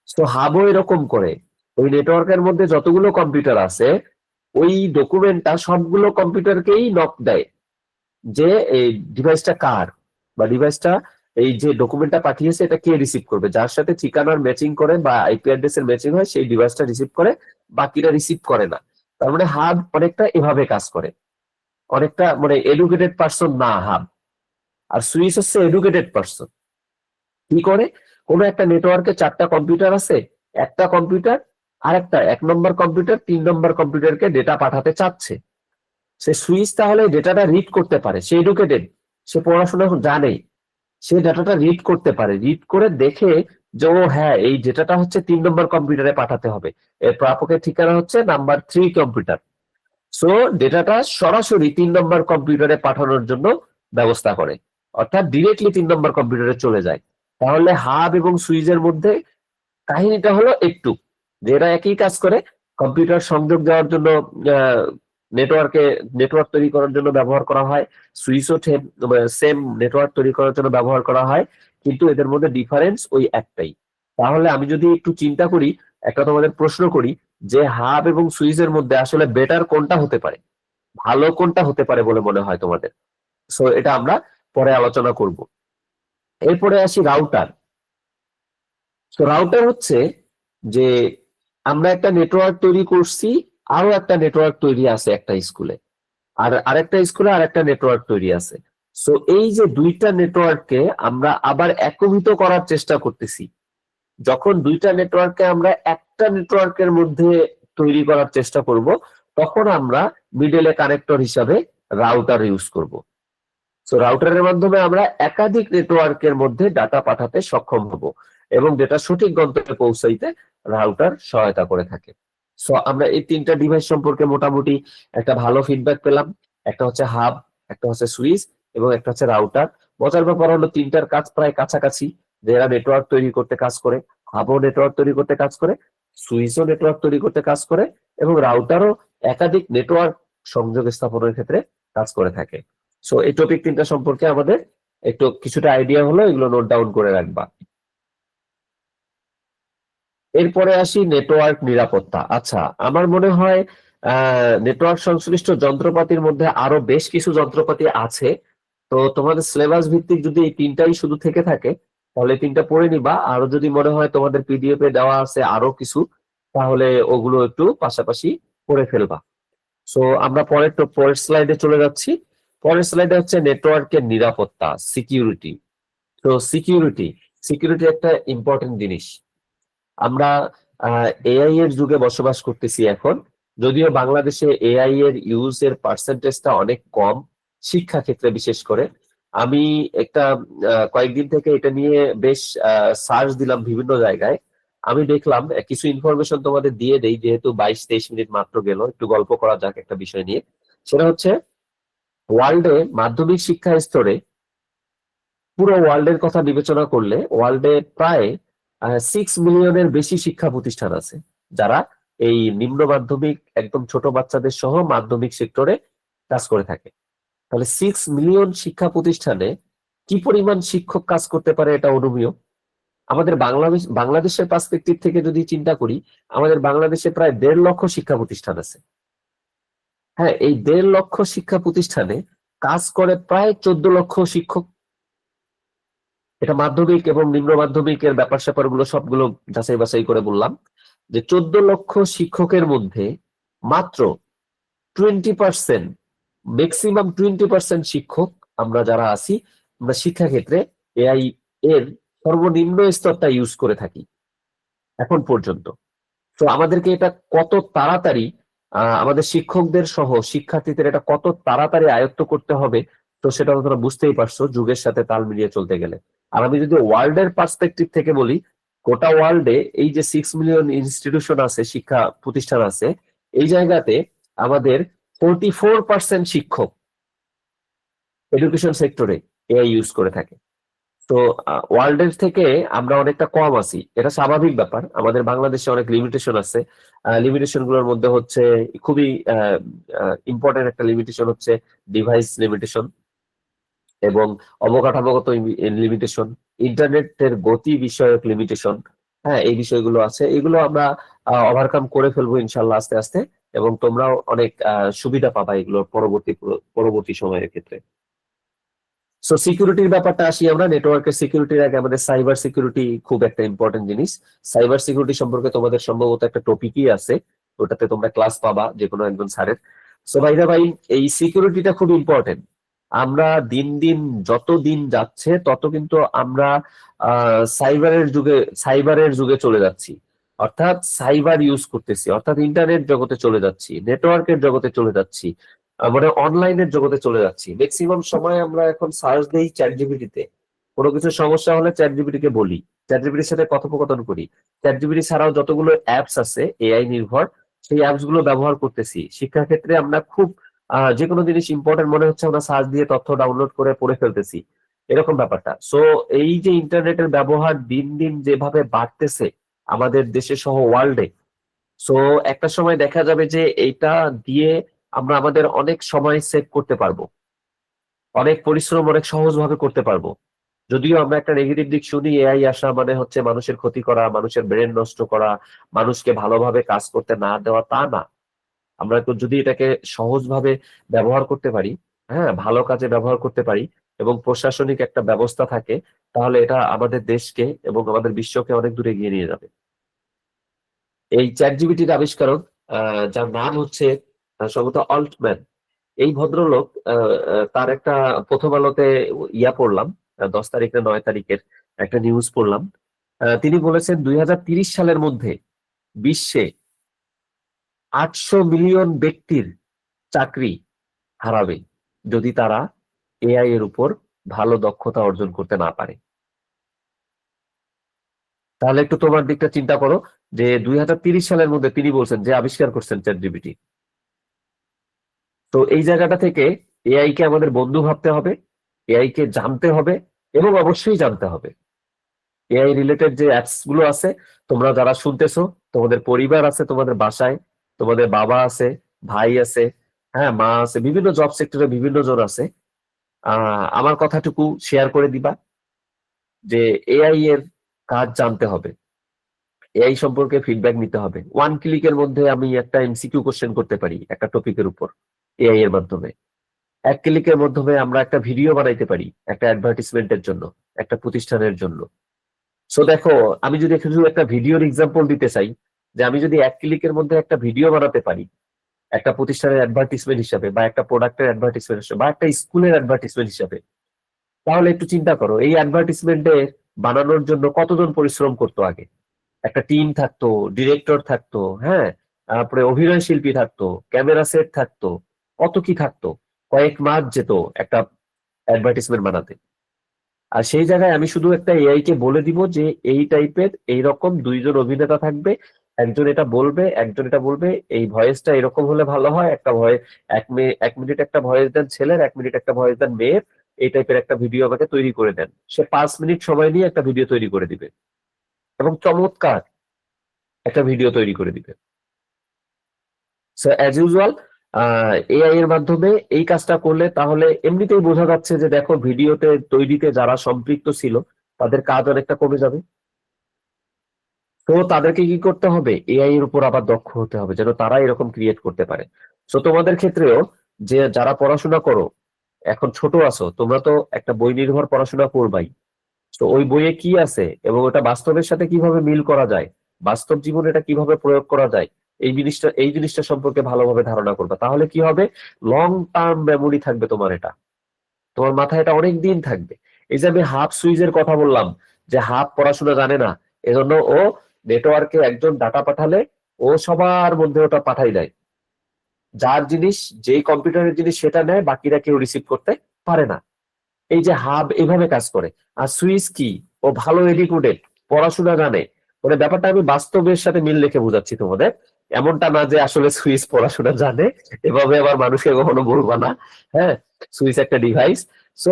তো হাবও এরকম করে, ওই নেটওয়ার্কের মধ্যে যতগুলো কম্পিউটার আছে ওই ডকুমেন্টটা সবগুলো কম্পিউটারকেই নক দেয় যে এই ডিভাইসটা কার, বা ডিভাইসটা এই যে ডকুমেন্টটা পাঠিয়েছে এটা কে রিসিভ করবে। যার সাথে ঠিকানার ম্যাচিং করে বা আইপি অ্যাড্রেসের ম্যাচিং হয় সেই ডিভাইসটা রিসিভ করে, বাকিটা রিসিভ করে না। তার মানে হাব অনেকটা এভাবে কাজ করে, অনেকটা মানে এডুকেটেড পার্সন না হাব। আর সুইচ হচ্ছে এডুকেটেড পার্সন। কি করে, কোনো একটা নেটওয়ার্কে 4টা কম্পিউটার আছে, একটা কম্পিউটার আরেকটা 1 নম্বর কম্পিউটার 3 নম্বর কম্পিউটারকে ডেটা পাঠাতে চাচ্ছে, সে সুইচ তাহলে ডেটাটা রিড করতে পারে, সে এডুকেটেড, সে পড়াশোনা জানে, সে ডাটাটা রিড করতে পারে, রিড করে দেখে যে ও হ্যাঁ এই ডেটাটা হচ্ছে 3 নম্বর কম্পিউটারে পাঠাতে হবে, এর প্রাপকের ঠিকানা হচ্ছে নাম্বার 3 কম্পিউটার। সো ডেটাটা সরাসরি 3 নম্বর কম্পিউটারে পাঠানোর জন্য ব্যবস্থা করে, অর্থাৎ ডিরেক্টলি 3 নম্বর কম্পিউটারে চলে যায়। তাহলে হাব এবং সুইচের মধ্যে কাহিনীটা হলো একটু, যে এরা একই কাজ করে, কম্পিউটার সংযোগ দেওয়ার জন্য নেটওয়ার্ক তৈরি করার জন্য ব্যবহার করা হয়, সুইচও সেম নেটওয়ার্ক তৈরি করার জন্য ব্যবহার করা হয়, কিন্তু এদের মধ্যে ডিফারেন্স ওই একটাই। তাহলে আমি যদি একটু চিন্তা করি, একটা তোমাদের প্রশ্ন করি যে হাব এবং সুইচের মধ্যে আসলে বেটার কোনটা হতে পারে, ভালো কোনটা হতে পারে বলে মনে হয় তোমাদের? সো এটা আমরা পরে আলোচনা করব। এরপরে আসি রাউটার। তো রাউটার হচ্ছে যে আমরা একটা নেটওয়ার্ক তৈরি করছি, আরো একটা নেটওয়ার্ক তৈরি আছে একটা স্কুলে, আর আরেকটা স্কুলে আরেকটা নেটওয়ার্ক তৈরি আছে। সো এই যে দুইটা নেটওয়ার্ককে আমরা আবার একীভূত করার চেষ্টা করতেছি। যখন দুইটা নেটওয়ার্ককে আমরা একটা নেটওয়ার্কের মধ্যে তৈরি করার চেষ্টা করব, তখন আমরা মিডলে কানেক্টর হিসাবে রাউটার ইউজ করব। সো রাউটারের মাধ্যমে আমরা একাধিক নেটওয়ার্কের মধ্যে ডাটা পাঠাতে সক্ষম হব এবং ডেটা সঠিক গন্তব্যে পৌঁছাইতে রাউটার সহায়তা করে থাকে। সো আমরা এই 3টা ডিভাইস সম্পর্কে মোটামুটি একটা ভালো ফিডব্যাক পেলাম। একটা হচ্ছে হাব, একটা হচ্ছে সুইচ এবং একটা হচ্ছে রাউটার। মজার ব্যাপার হলো 3টার কাজ প্রায় কাছাকাছি, যে এরা নেটওয়ার্ক তৈরি করতে কাজ করে, হাবও নেটওয়ার্ক তৈরি করতে কাজ করে, সুইচও নেটওয়ার্ক তৈরি করতে কাজ করে এবং রাউটারও একাধিক নেটওয়ার্ক সংযোগ স্থাপনের ক্ষেত্রে কাজ করে থাকে। সো এই টপিক 3টা সম্পর্কে আমাদের একটু কিছুটা আইডিয়া হলো, এগুলো নোট ডাউন করে রাখবা। এরপরে আসি নেটওয়ার্ক নিরাপত্তা। আচ্ছা, আমার মনে হয় নেটওয়ার্ক সংশ্লিষ্ট যন্ত্রপাতির মধ্যে আরো বেশ কিছু যন্ত্রপাতি আছে। তো তোমাদের সিলেবাস ভিত্তিক যদি এই 3টাই শুধু থেকে থাকে তাহলে 3টা পড়ে নিবা, আরো যদি মনে হয় তোমাদের পিডিএফ এ দেওয়া আছে আরো কিছু, তাহলে ওগুলো একটু পাশাপাশি পড়ে ফেলবা। সো আমরা পরের স্লাইডে চলে যাচ্ছি। পরের স্লাইডে হচ্ছে নেটওয়ার্কের নিরাপত্তা, সিকিউরিটি। তো সিকিউরিটি একটা ইম্পর্টেন্ট জিনিস। আমরা এআই এর যুগে বসবাস করতেছি এখন, যদিও বাংলাদেশে এআই এর ইউজ এর পার্সেন্টেজটা অনেক কম, শিক্ষা ক্ষেত্রে বিশেষ করে। আমি একটা কয়েকদিন থেকে এটা নিয়ে বেশ সার্চ দিলাম বিভিন্ন জায়গায়। আমি দেখলাম কিছু ইনফরমেশন তোমাদের দিয়ে দেই, যেহেতু 22-23 মিনিট মাত্র গেল, একটু গল্প করা যাক একটা বিষয় নিয়ে। সেটা হচ্ছে ওয়ার্ল্ডে মাধ্যমিক শিক্ষা স্তরে, পুরো ওয়ার্ল্ডের কথা বিবেচনা করলে ওয়ার্ল্ডে প্রায় 6 মিলিয়নের বেশি শিক্ষা প্রতিষ্ঠান আছে যারা এই নিম্ন মাধ্যমিক একদম ছোট বাচ্চাদের সহ মাধ্যমিক সেক্টরে কাজ করে থাকে। তাহলে 6 মিলিয়ন শিক্ষা প্রতিষ্ঠানে কি পরিমাণ শিক্ষক কাজ করতে পারে এটা অনুমেয়। আমাদের বাংলাদেশের পার্সপেক্টিভ থেকে যদি চিন্তা করি, আমাদের বাংলাদেশে প্রায় 1.5 লক্ষ শিক্ষা প্রতিষ্ঠান আছে। হ্যাঁ, এই 1.5 লক্ষ শিক্ষা প্রতিষ্ঠানে কাজ করে প্রায় 14 লক্ষ শিক্ষক। এটা মাধ্যমিক এবং নিম্ন মাধ্যমিকের ব্যাপার স্যাপার গুলো সবগুলো যাচাই বাছাই করে বললাম যে 14 লক্ষ শিক্ষকের মধ্যে মাত্র 20%, ম্যাক্সিমাম 20% শিক্ষক আমরা যারা আছি, আমরা শিক্ষা ক্ষেত্রে এআই এর সর্বনিম্ন স্তরটা ইউজ করে থাকি এখন পর্যন্ত। তো আমাদেরকে এটা কত তাড়াতাড়ি আমাদের শিক্ষকদের সহ শিক্ষার্থীদের এটা কত তাড়াতাড়ি আয়ত্ত করতে হবে, তো সেটা তোমরা বুঝতেই পারছো যুগের সাথে তাল মিলিয়ে চলতে গেলে। আর আমি যদি ওয়ার্ল্ডের পার্সপেক্টিভ থেকে বলি, গোটা ওয়ার্ল্ডে এই যে 6 মিলিয়ন ইনস্টিটিউশন আছে, শিক্ষা প্রতিষ্ঠান আছে, এই জায়গাতে আমাদের 44% শিক্ষক এডুকেশন সেক্টরে এআই ইউজ করে থাকে। তো ওয়ার্ল্ডের থেকে আমরা অনেকটা কম আছি, এটা স্বাভাবিক ব্যাপার। আমাদের বাংলাদেশে অনেক লিমিটেশন আছে। লিমিটেশন গুলোর মধ্যে হচ্ছে খুবই ইম্পর্টেন্ট একটা লিমিটেশন হচ্ছে ডিভাইস লিমিটেশন। এবং অবকাঠামোগত লিমিটেশন, ইন্টারনেটের গতি বিষয়ক লিমিটেশন, হ্যাঁ এই বিষয়গুলো আছে, এগুলো আমরা ওভারকাম করে ফেলবো ইনশাল্লাহ আস্তে আস্তে, এবং তোমরাও অনেক সুবিধা পাবা এগুলোর পরবর্তী সময়ের ক্ষেত্রে। সো সিকিউরিটির ব্যাপারটা আসি আমরা। নেটওয়ার্কের সিকিউরিটির আগে আমাদের সাইবার সিকিউরিটি খুব একটা ইম্পর্টেন্ট জিনিস। সাইবার সিকিউরিটি সম্পর্কে তোমাদের সম্ভবত একটা টপিকই আছে, ওটাতে তোমরা ক্লাস পাবা যে কোনো একজন স্যারের। সো ভাইরা ভাই, এই সিকিউরিটিটা খুব ইম্পর্টেন্ট। আমরা দিন দিন যত দিন যাচ্ছে তত কিন্তু আমরা সাইবারের যুগে চলে যাচ্ছি, অর্থাৎ সাইবার ইউজ করতেছি, অর্থাৎ ইন্টারনেট জগতে চলে যাচ্ছি, নেটওয়ার্কের জগতে চলে যাচ্ছি, মানে অনলাইনের জগতে চলে যাচ্ছি। ম্যাক্সিমাম সময় আমরা এখন সার্চ দেই চ্যাটজিপিটিতে, কোনো কিছু সমস্যা হলে চ্যাটজিপিটি কে বলি, চ্যাটজিপিটির সাথে কথোপকথন করি। চ্যাটজিপিটি ছাড়াও যতগুলো অ্যাপস আছে এআই নির্ভর, সেই অ্যাপস গুলো ব্যবহার করতেছি। শিক্ষার ক্ষেত্রে আমরা খুব যে কোনো জিনিস ইম্পর্টেন্ট মনে হচ্ছে আমরা সার্চ দিয়ে তথ্য ডাউনলোড করে পড়ে ফেলতেছি, এরকম ব্যাপারটা। সো এই যে ইন্টারনেটের ব্যবহার দিন দিন যেভাবে বাড়তেছে আমাদের দেশে সহ ওয়ার্ল্ডে, সো একটা সময় দেখা যাবে যে এইটা দিয়ে আমরা আমাদের অনেক সময় সেভ করতে পারবো, অনেক পরিশ্রম অনেক সহজভাবে করতে পারবো। যদিও আমরা একটা নেগেটিভ দিক শুনি, এআই আসা মানে হচ্ছে মানুষের ক্ষতি করা, মানুষের ব্রেন নষ্ট করা, মানুষকে ভালোভাবে কাজ করতে না দেওয়া, তা না। আমরা তো যদি এটাকে সহজভাবে ব্যবহার করতে পারি, হ্যাঁ ভালো কাজে ব্যবহার করতে পারি, এবং প্রশাসনিক একটা ব্যবস্থা থাকে, তাহলে এটা আমাদের দেশকে এবং আমাদের বিশ্বকে অনেক দূরে এগিয়ে নিয়ে যাবে। এই চ্যাটজিপিটির আবিষ্কারক যার নাম হচ্ছে সম্ভবত অল্টম্যান, এই ভদ্রলোক, তার একটা প্রথম আলোতে ইয়া পড়লাম, 10 তারিখ না 9 তারিখের একটা নিউজ পড়লাম। তিনি বলেছেন 2030 সালের মধ্যে বিশ্বে 800 মিলিয়ন ব্যক্তির চাকরি হারাবে যদি তারা এআই এর উপর ভালো দক্ষতা অর্জন করতে না পারে। তাহলে একটু তোমার দিকটা চিন্তা করো, যে 2030 সালের মধ্যে তিনি বলছেন, যে আবিষ্কার করছেন চ্যাটজিপিটি। তো এই জায়গাটা থেকে এআই কে আমাদের বন্ধু ভাবতে হবে, এআই কে জানতে হবে, এবং অবশ্যই জানতে হবে। এআই রিলেটেড যে অ্যাপস গুলো আছে, তোমরা যারা শুনতেছো, তোমাদের পরিবার আছে, তোমাদের বাসায় তোমাদের বাবা আছে, ভাই আছে, হ্যাঁ মা আছে, বিভিন্ন জব সেক্টরে বিভিন্ন জন আছে। আমার কথাটুকু শেয়ার করে দিবা যে এআই এর কাজ জানতে হবে, এআই সম্পর্কে ফিডব্যাক নিতে হবে। 1 ক্লিকের মধ্যে আমি একটা এমসিকিউ কোশ্চেন করতে পারি একটা টপিকের উপর এআই এর মাধ্যমে। 1 ক্লিকের মাধ্যমে আমরা একটা ভিডিও বানাইতে পারি একটা অ্যাডভার্টিসমেন্টের জন্য, একটা প্রতিষ্ঠানের জন্য। সো দেখো, আমি যদি শুধু একটা ভিডিওর এক্সাম্পল দিতে চাই, যে আমি যদি 1 ক্লিকের মধ্যে একটা ভিডিও বানাতে পারি একটা প্রতিষ্ঠানের অ্যাডভার্টিসমেন্ট হিসাবে, বা একটা প্রোডাক্টের অ্যাডভার্টিসমেন্ট হিসাবে, বা একটা স্কুলের অ্যাডভার্টিসমেন্ট হিসাবে, তাহলে একটু চিন্তা করো এই অ্যাডভার্টিসমেন্টে বানানোর জন্য কতজন পরিশ্রম করতো আগে। একটা টিম থাকতো, ডিরেক্টর থাকতো, হ্যাঁ তারপরে অভিনয় শিল্পী থাকতো, ক্যামেরা সেট থাকতো, কত কি থাকতো, কয়েক মাস যেত একটা অ্যাডভার্টিসমেন্ট বানাতে। আর সেই জায়গায় আমি শুধু একটা এআই কে বলে দিব যে এই টাইপের এইরকম 2 জন অভিনেতা থাকবে, একজন এটা বলবে, একজন এটা বলবে, এই ভয়েসটা এরকম হলে ভালো হয়, একটা ভয়েস 1 মিনিট একটা ভয়েস দেন ছেলের, 1 মিনিট একটা ভয়েস দেন মেয়ের, এই টাইপের একটা ভিডিও আমাকে তৈরি করে দেন। সে 5 মিনিট সময় নিয়ে একটা ভিডিও তৈরি করে দিবে, এবং চমৎকার একটা ভিডিও তৈরি করে দিবে। সো অ্যাজ ইউজুয়াল এআই এর মাধ্যমে এই কাজটা করলে তাহলে এমনিতেই বোঝা যাচ্ছে যে দেখো ভিডিওতে তৈরিতে যারা সম্পৃক্ত ছিল তাদের কাজ অনেকটা কমে যাবে। তো তাদেরকে কি করতে হবে, এআই এর উপর আবার দক্ষ হতে হবে যেন তারা এরকম ক্রিয়েট করতে পারে। সো তোমাদের ক্ষেত্রেও, যে যারা পড়াশোনা করো, এখন ছোট আছো, তোমরা তো একটা বই নির্ভর পড়াশোনা করবাই। তো ওই বইয়ে কি আছে এবং ওটা বাস্তবের সাথে কিভাবে মিল করা যায়, বাস্তব জীবনে এটা কিভাবে প্রয়োগ করা যায়, এই জিনিসটা সম্পর্কে ভালোভাবে ধারণা করবে। তাহলে কি হবে, লং টার্ম মেমোরি থাকবে তোমার, এটা তোমার মাথায় এটা অনেক দিন থাকবে। এই যে আমি হাফ সুইজের কথা বললাম, যে হাফ পড়াশোনা জানে না, এজন্য ও নেটওয়ার্কে একজন ডাটা পাঠালে ও সবার মধ্যে ওটা পাঠাই দেয়, যার জিনিস যেই কম্পিউটারের জিনিস সেটা নেয়, বাকিরা কেউ রিসিভ করতে পারে না। এই যে হাব এভাবে কাজ করে। আর সুইচ কি, ও ভালো এডুকেটেড, পড়াশোনা জানে। মানে ব্যাপারটা আমি বাস্তবের সাথে মিল রেখে বোঝাচ্ছি তোমাদের, এমনটা না যে আসলে সুইচ পড়াশোনা জানে, এভাবে আবার মানুষকে কখনো বলবা না। হ্যাঁ, সুইচ একটা ডিভাইস। সো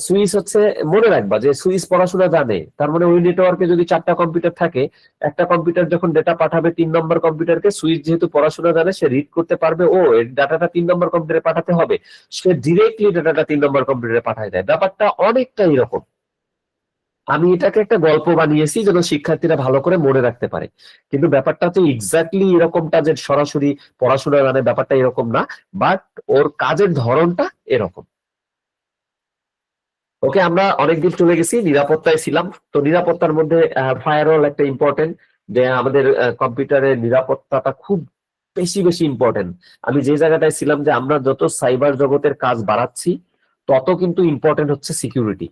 সুইস হচ্ছে, মনে রাখবা যে সুইস পড়াশোনা জানে, তার মানে ওই নেটওয়ার্কে যদি 4টা কম্পিউটার থাকে, একটা কম্পিউটার যখন ডেটা পাঠাবে 3 নম্বর কম্পিউটারকে, সুইস যেহেতু পড়াশোনা জানে, সে রিড করতে পারবে, ও এর ডাটাটা 3 নম্বর কম্পিউটারে পাঠাতে হবে, সে ডিরেক্টলি ডাটাটা 3 নম্বর কম্পিউটারে পাঠায় দেয়। ব্যাপারটা অনেকটা এরকম। আমি এটাকে একটা গল্প বানিয়েছি যেন শিক্ষার্থীরা ভালো করে মনে রাখতে পারে, কিন্তু ব্যাপারটা তো এক্স্যাক্টলি এরকমটা যে সরাসরি পড়াশোনা জানে, ব্যাপারটা এরকম না, বাট ওর কাজের ধরনটা এরকম। ওকে, আমরা অনেকদিন চলে গেছি, নিরাপত্তায় ছিলাম। তো নিরাপত্তার মধ্যে ফায়ারওয়াল একটা ইম্পর্টেন্ট, যে আমাদের কম্পিউটারের নিরাপত্তাটা খুব বেশি বেশি ইম্পর্টেন্ট। আমি যে জায়গাটায় ছিলাম, যে আমরা যত সাইবার জগতের কাজ বাড়াচ্ছি, তত কিন্তু ইম্পর্টেন্ট হচ্ছে সিকিউরিটি।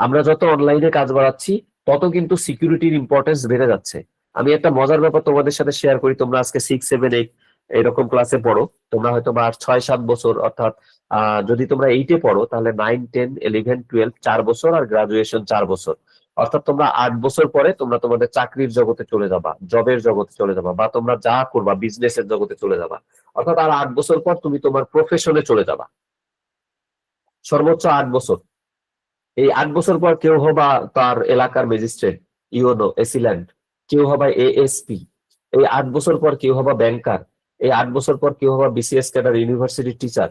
আমরা যত অনলাইনে কাজ বাড়াচ্ছি, তত কিন্তু সিকিউরিটির ইম্পর্টেন্স বেড়ে যাচ্ছে। আমি একটা মজার ব্যাপার তোমাদের সাথে শেয়ার করি। তোমরা আজকে 6, 7, 8 এরকম ক্লাসে পড়ো, তোমরা হয়তো বা 6, 7 বছর, অর্থাৎ যদি তোমরা 8-এ পড়ো, তাহলে 9, 10, 11, 12 4 বছর, আর গ্রাজুয়েশন 4 বছর, অর্থাৎ তোমরা 8 বছর পরে তোমরা তোমাদের চাকরির জগতে চলে যাবা, জবের জগতে চলে যাবা, বা তোমরা যা করবা বিজনেসের জগতে চলে যাবা। অর্থাৎ আর 8 বছর পর তুমি তোমার প্রফেশনে চলে যাবা, সর্বোচ্চ 8 বছর। এই 8 বছর পর কেউ হবা তার এলাকার ম্যাজিস্ট্রেট, ইউনো, এসিল্যান্ড, কেউ হবা এএসপি। এই 8 বছর পর কেউ হবা ব্যাংকার, এই 8 বছর পর কেউ হবা বিসিএস ক্যাডার, ইউনিভার্সিটির টিচার,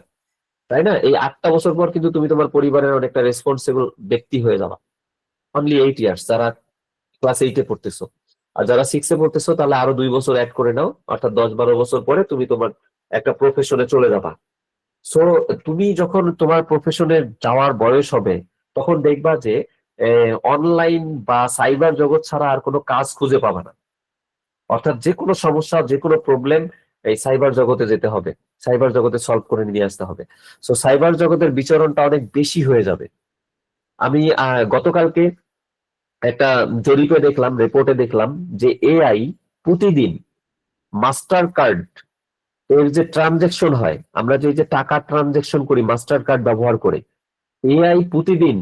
তাই না? এই 8টা বছর পর কিন্তু তুমি তোমার পরিবারের অনেকটা রেসপন্সিবল ব্যক্তি হয়ে যাবা। অনলি 8 ইয়ার্স, যারা ক্লাস 8-এ পড়তেছো। আর যারা 6-এ পড়তেছো, তাহলে আরো 2 বছর অ্যাড করে নাও, অর্থাৎ 10-12 বছর পরে তুমি তোমার একটা প্রফেশনে চলে যাবা। সো তুমি যখন তোমার প্রফেশনে যাওয়ার বয়স হবে, তখন দেখবা যে অনলাইন বা সাইবার জগৎ ছাড়া আর কোনো কাজ খুঁজে পাবা না। অর্থাৎ যে কোনো সমস্যা, যে কোনো প্রবলেম এই সাইবার জগতে যেতে হবে, সাইবার জগতে সলভ করে নিয়ে আসতে হবে। সো সাইবার জগতের বিচরণটা অনেক বেশি হয়ে যাবে। আমি গতকালকে একটা জরিপে দেখলাম, রিপোর্টে দেখলাম যে এআই প্রতিদিন মাস্টার কার্ড এর যে ট্রানজেকশন হয়, আমরা যে টাকা ট্রানজেকশন করি মাস্টার কার্ড ব্যবহার করে, এআই প্রতিদিন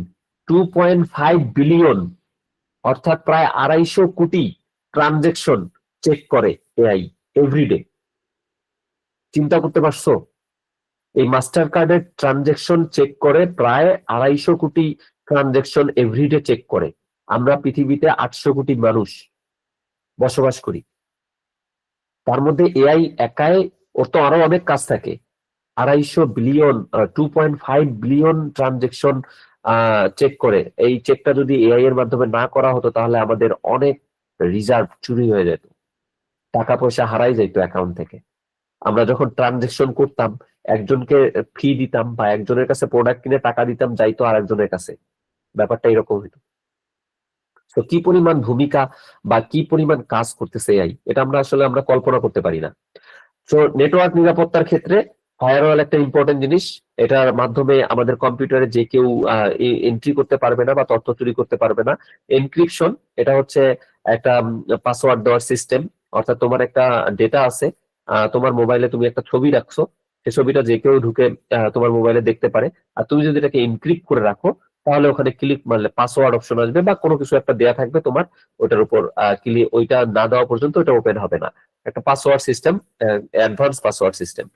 2.5 বিলিয়ন, অর্থাৎ প্রায় 250 কোটি ট্রানজেকশন চেক করে এআই এভরিডে। চিন্তা করতে পারছো? এই মাস্টার কার্ডের ট্রানজেকশন চেক করে প্রায় 250 কোটি ট্রানজেকশন এভরিডে চেক করে। আমরা পৃথিবীতে 800 কোটি মানুষ বসবাস করি, তার মধ্যে এআই একাই, ওর তো আরো অনেক কাজ থাকে। 250 বিলিয়ন, 2.5 বিলিয়ন ট্রানজেকশন চেক করে। এই চেকটা যদি এআই এর মাধ্যমে না করা হতো, তাহলে আমাদের অনেক রিজার্ভ চুরি হয়ে যেত, টাকা পয়সা হারাই যেত অ্যাকাউন্ট থেকে। আমরা যখন ট্রানজেকশন করতাম, একজনকে ফি দিতাম বা একজনের কাছে প্রোডাক্ট কিনে টাকা দিতাম, যাইতো আরেকজনের কাছে, ব্যাপারটা এরকম হইতো। তো কি পরিমাণ ভূমিকা বা কি পরিমাণ কাজ করতেছে এআই, এটা আমরা কল্পনা করতে পারি না। তো নেটওয়ার্ক নিরাপত্তার ক্ষেত্রে ফায়ারওয়াল একটা ইম্পর্টেন্ট জিনিস। এটার মাধ্যমে আমাদের কম্পিউটারে যে কেউ এন্ট্রি করতে পারবে না বা তথ্য চুরি করতে পারবে না। এনক্রিপশন, এটা হচ্ছে একটা পাসওয়ার্ড দেওয়ার সিস্টেম, অর্থাৎ তোমার একটা ডেটা আছে, তোমার মোবাইলে তুমি একটা ছবি রাখছো, সেই ছবিটা যে কেউ ঢুকে তোমার মোবাইলে দেখতে পারে। আর তুমি যদি এটাকে এনক্রিপ্ট করে রাখো, তাহলে ওখানে ক্লিক মারলে পাসওয়ার্ড অপশন আসবে বা কোনো কিছু একটা দেয়া থাকবে তোমার, ওটার উপর ক্লিক, ওইটা না দেওয়া পর্যন্ত ওটা ওপেন হবে না। একটা password system, advance password system.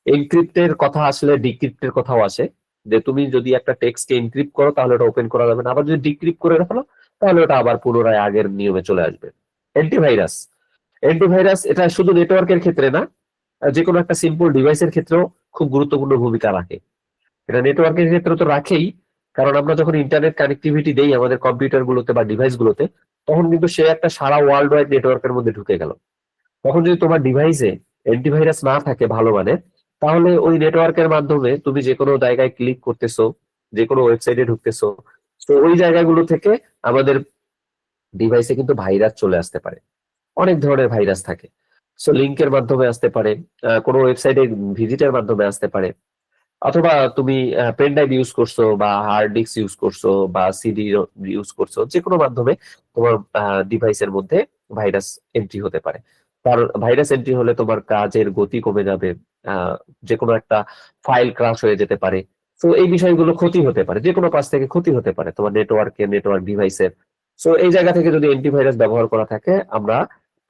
এনক্রিপ্টের কথা আসলে ডিক্রিপ্টের কথাও আসে, যে তুমি যদি একটা টেক্সটকে এনক্রিপ্ট করো, তাহলে ওটা ওপেন করা যাবে না, আবার যদি ডিক্রিপ্ট করে রাখো, তাহলে ওটা আবার পুনরায় আগের নিয়মে চলে আসবে। অ্যান্টিভাইরাস, অ্যান্টিভাইরাস এটা শুধু নেটওয়ার্কের ক্ষেত্রে না, যে কোনো একটা সিম্পল ডিভাইসের ক্ষেত্রেও খুব গুরুত্বপূর্ণ ভূমিকা রাখে। এটা নেটওয়ার্কের ক্ষেত্রে তো রাখেই, কারণ আমরা যখন ইন্টারনেট কানেক্টিভিটি দেই আমাদের কম্পিউটার গুলোতে বা ডিভাইস গুলোতে, তখন কিন্তু সে একটা সারা ওয়ার্ল্ড ওয়াইড নেটওয়ার্কের মধ্যে ঢুকে গেল। তখন যদি তোমার ডিভাইসে অ্যান্টিভাইরাস না থাকে ভালো মানের, তাহলে ওই নেটওয়ার্কের মাধ্যমে তুমি যে কোনো জায়গায় ক্লিক করতেছো, যে কোনো ওয়েবসাইটে ঢুকতেছো, তো ওই জায়গাগুলো থেকে আমাদের ডিভাইসে কিন্তু ভাইরাস চলে আসতে পারে। অনেক ধরনের ভাইরাস থাকে। সো লিংকের মাধ্যমে আসতে পারে, কোনো ওয়েবসাইটে ভিজিটের মাধ্যমে আসতে পারে, অথবা তুমি পেন ড্রাইভ ইউজ করছো বা হার্ড ডিস্ক ইউজ করছো বা সিডি ইউজ করছো, যে কোনো মাধ্যমে তোমার ডিভাইসের মধ্যে ভাইরাস এন্ট্রি হতে পারে। তার ভাইরাস এন্ট্রি হলে তোমার কাজের গতি কমে যাবে, যে কোনো একটা ফাইল ক্রাশ হয়ে যেতে পারে। তো এই বিষয়গুলো ক্ষতি হতে পারে, যে কোনো পাশ থেকে ক্ষতি হতে পারে তোমার নেটওয়ার্ক ডিভাইসের। সো এই জায়গা থেকে যদি অ্যান্টিভাইরাস ব্যবহার করা থাকে, আমরা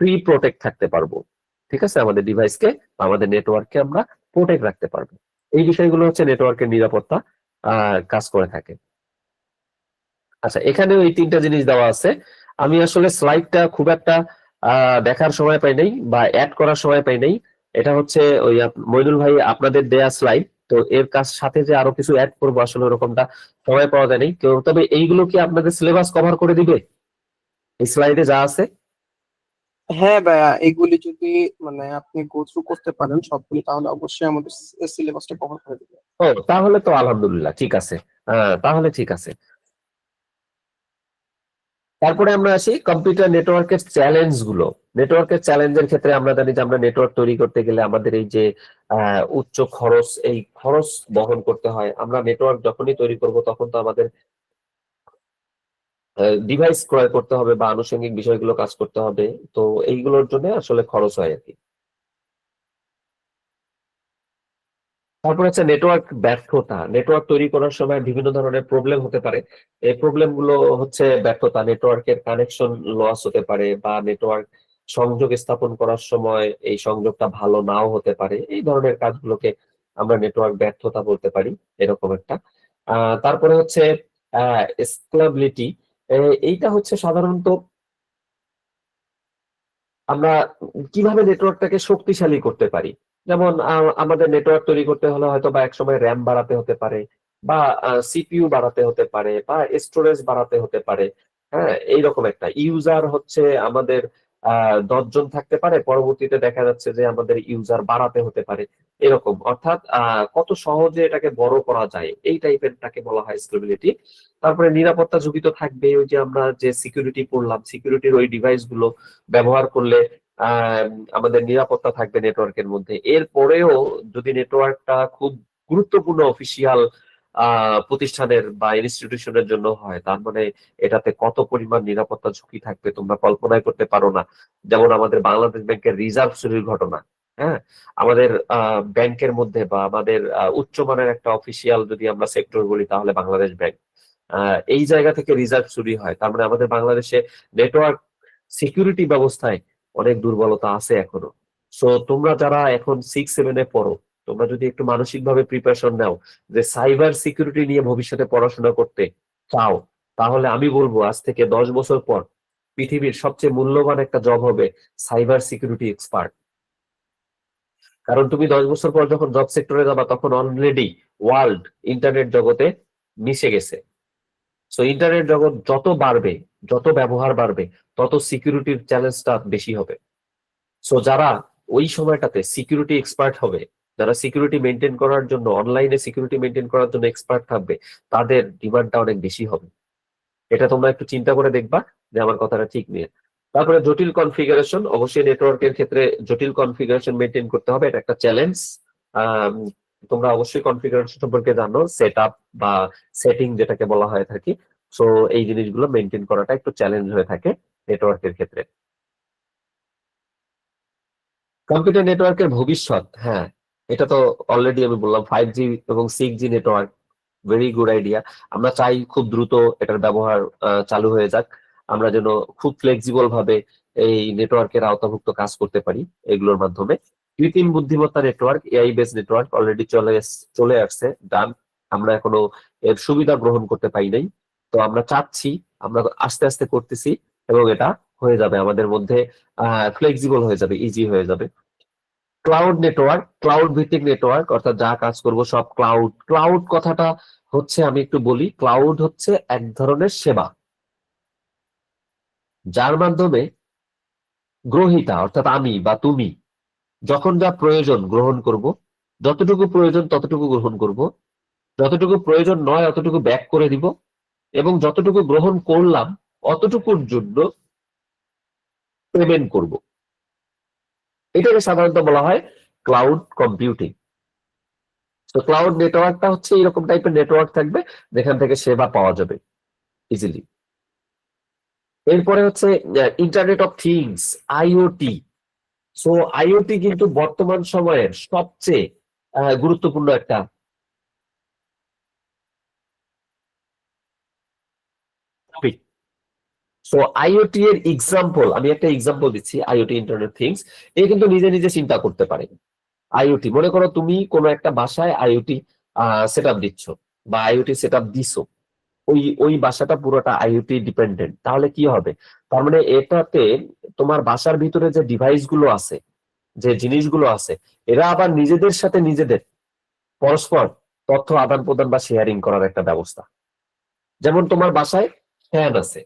প্রি প্রোটেক্ট থাকতে পারবো। ঠিক আছে, আমাদের ডিভাইসকে, আমাদের নেটওয়ার্ককে আমরা প্রোটেক্ট রাখতে পারবো। এই বিষয়গুলো হচ্ছে নেটওয়ার্কের নিরাপত্তা। কাজ করে থাকে। আচ্ছা, এখানেও এই তিনটা জিনিস দেওয়া আছে। আমি আসলে স্লাইডটা খুব একটা দেখার সময় পাই নাই বা অ্যাড করার সময় পাই নাই। এটা হচ্ছে ওই মইনুল ভাই আপনাদের দেয়া স্লাইড, তো এর কাজ সাথে যে আরো কিছু অ্যাড করবো আসলে ওরকমটা সময় পাওয়া যায় নাই কেউ। তবে এইগুলো কি আপনাদের সিলেবাস কভার করে দিবে এই স্লাইডে যা আছে? হ্যাঁ ভাইয়া, এগুলি যদি মানে আপনি গো থ্রু করতে পারেন সবগুলি, তাহলে অবশ্যই আমাদের সিলেবাসটা কভার করে দিবে। ও, তাহলে তো আলহামদুলিল্লাহ ঠিক আছে। তাহলে ঠিক আছে। তারপরে আমরা আসি কম্পিউটার নেটওয়ার্কের চ্যালেঞ্জ গুলো। নেটওয়ার্কের চ্যালেঞ্জের ক্ষেত্রে আমরা জানি যে আমরা নেটওয়ার্ক তৈরি করতে গেলে আমাদের এই যে উচ্চ খরচ, এই খরচ বহন করতে হয়। আমরা নেটওয়ার্ক যখনই তৈরি করব তখন তো আমাদের ডিভাইস ক্রয় করতে হবে বা আনুষঙ্গিক বিষয়গুলো কাজ করতে হবে। তো এইগুলোর জন্য আসলে খরচ হয় আর কি। তারপর হচ্ছে নেটওয়ার্ক ব্যর্থতা। নেটওয়ার্ক তৈরি করার সময় বিভিন্ন ধরনের প্রবলেম হতে পারে। এই প্রবলেম গুলো হচ্ছে ব্যর্থতা। নেটওয়ার্কের কানেকশন লস হতে পারে বা নেটওয়ার্ক সংযোগ স্থাপন করার সময় এই সংযোগটা ভালো নাও হতে পারে। এই ধরনের কাজগুলোকে আমরা নেটওয়ার্ক ব্যর্থতা বলতে পারি, এরকম একটা। তারপরে হচ্ছে স্কেলেবিলিটি। এইটা হচ্ছে সাধারণত আমরা কিভাবে নেটওয়ার্কটাকে শক্তিশালী করতে পারি। যেমন আমাদের নেটওয়ার্ক তৈরি করতে হলে হয়তো বা একসময় র্যাম বাড়াতে হতে পারে বা সিপিইউ বাড়াতে হতে পারে বা স্টোরেজ বাড়াতে হতে পারে। হ্যাঁ, এইরকম একটা ইউজার হচ্ছে আমাদের 10 জন থাকতে পারে, পরবর্তীতে দেখা যাচ্ছে যে আমাদের ইউজার বাড়াতে হতে পারে। এরকম অর্থাৎ কত সহজে এটাকে বড় করা যায় এই টাইপেরটাকে বলা হয় স্কেলেবিলিটি। তারপরে নিরাপত্তা ঝুঁকি তো থাকবে। ওই যে আমরা যে সিকিউরিটি পড়লাম, সিকিউরিটির ওই ডিভাইস গুলো ব্যবহার করলে আহ আমাদের নিরাপত্তা থাকবে নেটওয়ার্কের মধ্যে। এরপরেও যদি নেটওয়ার্কটা খুব গুরুত্বপূর্ণ অফিসিয়াল প্রতিষ্ঠানের বা ইনস্টিটিউশনের জন্য হয়, তার মানে এটাতে কত পরিমাণ নিরাপত্তা ঝুঁকি থাকবে তোমরা কল্পনাই করতে পারো না। যেমন আমাদের বাংলাদেশ ব্যাংকের রিজার্ভ চুরির ঘটনা। হ্যাঁ, আমাদের ব্যাংকের মধ্যে বা আমাদের উচ্চমানের একটা অফিসিয়াল যদি আমরা সেক্টর বলি তাহলে বাংলাদেশ ব্যাংক, এই জায়গা থেকে রিজার্ভ চুরি হয়। তার মানে আমাদের বাংলাদেশে নেটওয়ার্ক সিকিউরিটি ব্যবস্থায় অনেক দুর্বলতা আছে এখনো। সো তোমরা যারা এখন 6-7 পড়ো, তোমরা যদি একটু মানসিকভাবে প্রিপারেশন নাও যে সাইবার সিকিউরিটি নিয়ে ভবিষ্যতে পড়াশোনা করতে চাও, তাহলে আমি বলবো আজ থেকে 10 বছর পর পৃথিবীর সবচেয়ে মূল্যবান একটা জব হবে সাইবার সিকিউরিটি এক্সপার্ট। কারণ তুমি 10 বছর পর যখন জব সেক্টরে যাবা তখন অলরেডি ওয়ার্ল্ড ইন্টারনেট জগতে মিশে গেছে। সো ইন্টারনেট জগৎ যত বাড়বে, যত ব্যবহার বাড়বে, তত সিকিউরিটির চ্যালেঞ্জটা বেশি হবে। সো যারা ওই সময়টাতে সিকিউরিটি এক্সপার্ট হবে, যারা সিকিউরিটি মেনটেন করার জন্য, অনলাইনে সিকিউরিটি মেনটেন করার জন্য এক্সপার্ট থাকবে, তাদের ডিমান্ডটা অনেক বেশি হবে। এটা তোমরা একটু চিন্তা করে দেখবা যে আমার কথাটা ঠিক নিয়ে। তারপরে জটিল কনফিগারেশন। অবশ্যই নেটওয়ার্কের ক্ষেত্রে জটিল কনফিগারেশন মেনটেন করতে হবে, এটা একটা চ্যালেঞ্জ। তোমরা অবশ্যই কনফিগারেশন সম্পর্কে জানো, সেট আপ বা সেটিং যেটাকে বলা হয়ে থাকে। সো এই জিনিসগুলো মেনটেন করাটা একটু চ্যালেঞ্জ হয়ে থাকে নেটওয়ার্কের ক্ষেত্রে। কম্পিউটার নেটওয়ার্কের ভবিষ্যৎ, হ্যাঁ, এটা তো অলরেডি আমি বললাম 5G এবং 6G network very good idea. আমরা চাই খুব দ্রুত এটার ব্যবহার চালু হয়ে যাক, আমরা যেন খুব ফ্লেক্সিবল ভাবে এই নেটওয়ার্কের আওতাভুক্ত কাজ করতে পারি এগুলোর মাধ্যমে। কৃত্রিম বুদ্ধিমত্তা network, AI base network already চলে আসছে, ডান। আমরা এখনো এর সুবিধা গ্রহণ করতে পারি নাই। তো আমরা চাচ্ছি, আমরা আস্তে আস্তে করতেছি এবং এটা হয়ে যাবে আমাদের মধ্যে, ফ্লেক্সিবল হয়ে যাবে, ইজি হয়ে যাবে। ক্লাউড নেটওয়ার্ক, ক্লাউড ভিত্তিক নেটওয়ার্ক, অর্থাৎ যা কাজ করব সব ক্লাউড। ক্লাউড কথাটা হচ্ছে, আমি একটু বলি, ক্লাউড হচ্ছে এক ধরনের সেবা যার মাধ্যমে গ্রহীতা অর্থাৎ আমি বা তুমি যখন যা প্রয়োজন গ্রহণ করব, যতটুকু প্রয়োজন ততটুকু গ্রহণ করব, যতটুকু প্রয়োজন নয় অতটুকু ব্যাক করে দিব, এবং যতটুকু গ্রহণ করলাম অতটুকুর জন্য পেমেন্ট করব। এটাকে সাধারণত বলা হয় ক্লাউড কম্পিউটিং। তো ক্লাউড নেটওয়ার্কটা হচ্ছে এরকম টাইপের নেটওয়ার্ক থাকবে যেখান থেকে সেবা পাওয়া যাবে ইজিলি। এরপরে হচ্ছে internet of things, IoT. So IoT কিন্তু বর্তমান সময়ের সবচেয়ে গুরুত্বপূর্ণ একটা টপিক। সো আইওটি এর এক্সাম্পল, আমি একটা এক্সাম্পল দিচ্ছি। আইওটি ইন্টারনেট থিংস, এ কিন্তু নিজে নিজে চিন্তা করতে পারে। আইওটি, মনে করো তুমি কোনো একটা বাসায় আইওটি সেট আপ দিচ্ছ, বা আইওটি সেট আপ দিছো, ওই বাসাটা পুরোটা আইওটি ডিপেন্ডেন্ট, তাহলে কি হবে? তার মানে এটাতে তোমার বাসার ভিতরে যে ডিভাইস গুলো আছে, যে জিনিসগুলো আছে, এরা আবার নিজেদের সাথে নিজেদের পরস্পর তথ্য আদান প্রদান বা শেয়ারিং করার একটা ব্যবস্থা। যেমন তোমার বাসায় ফ্যান আছে,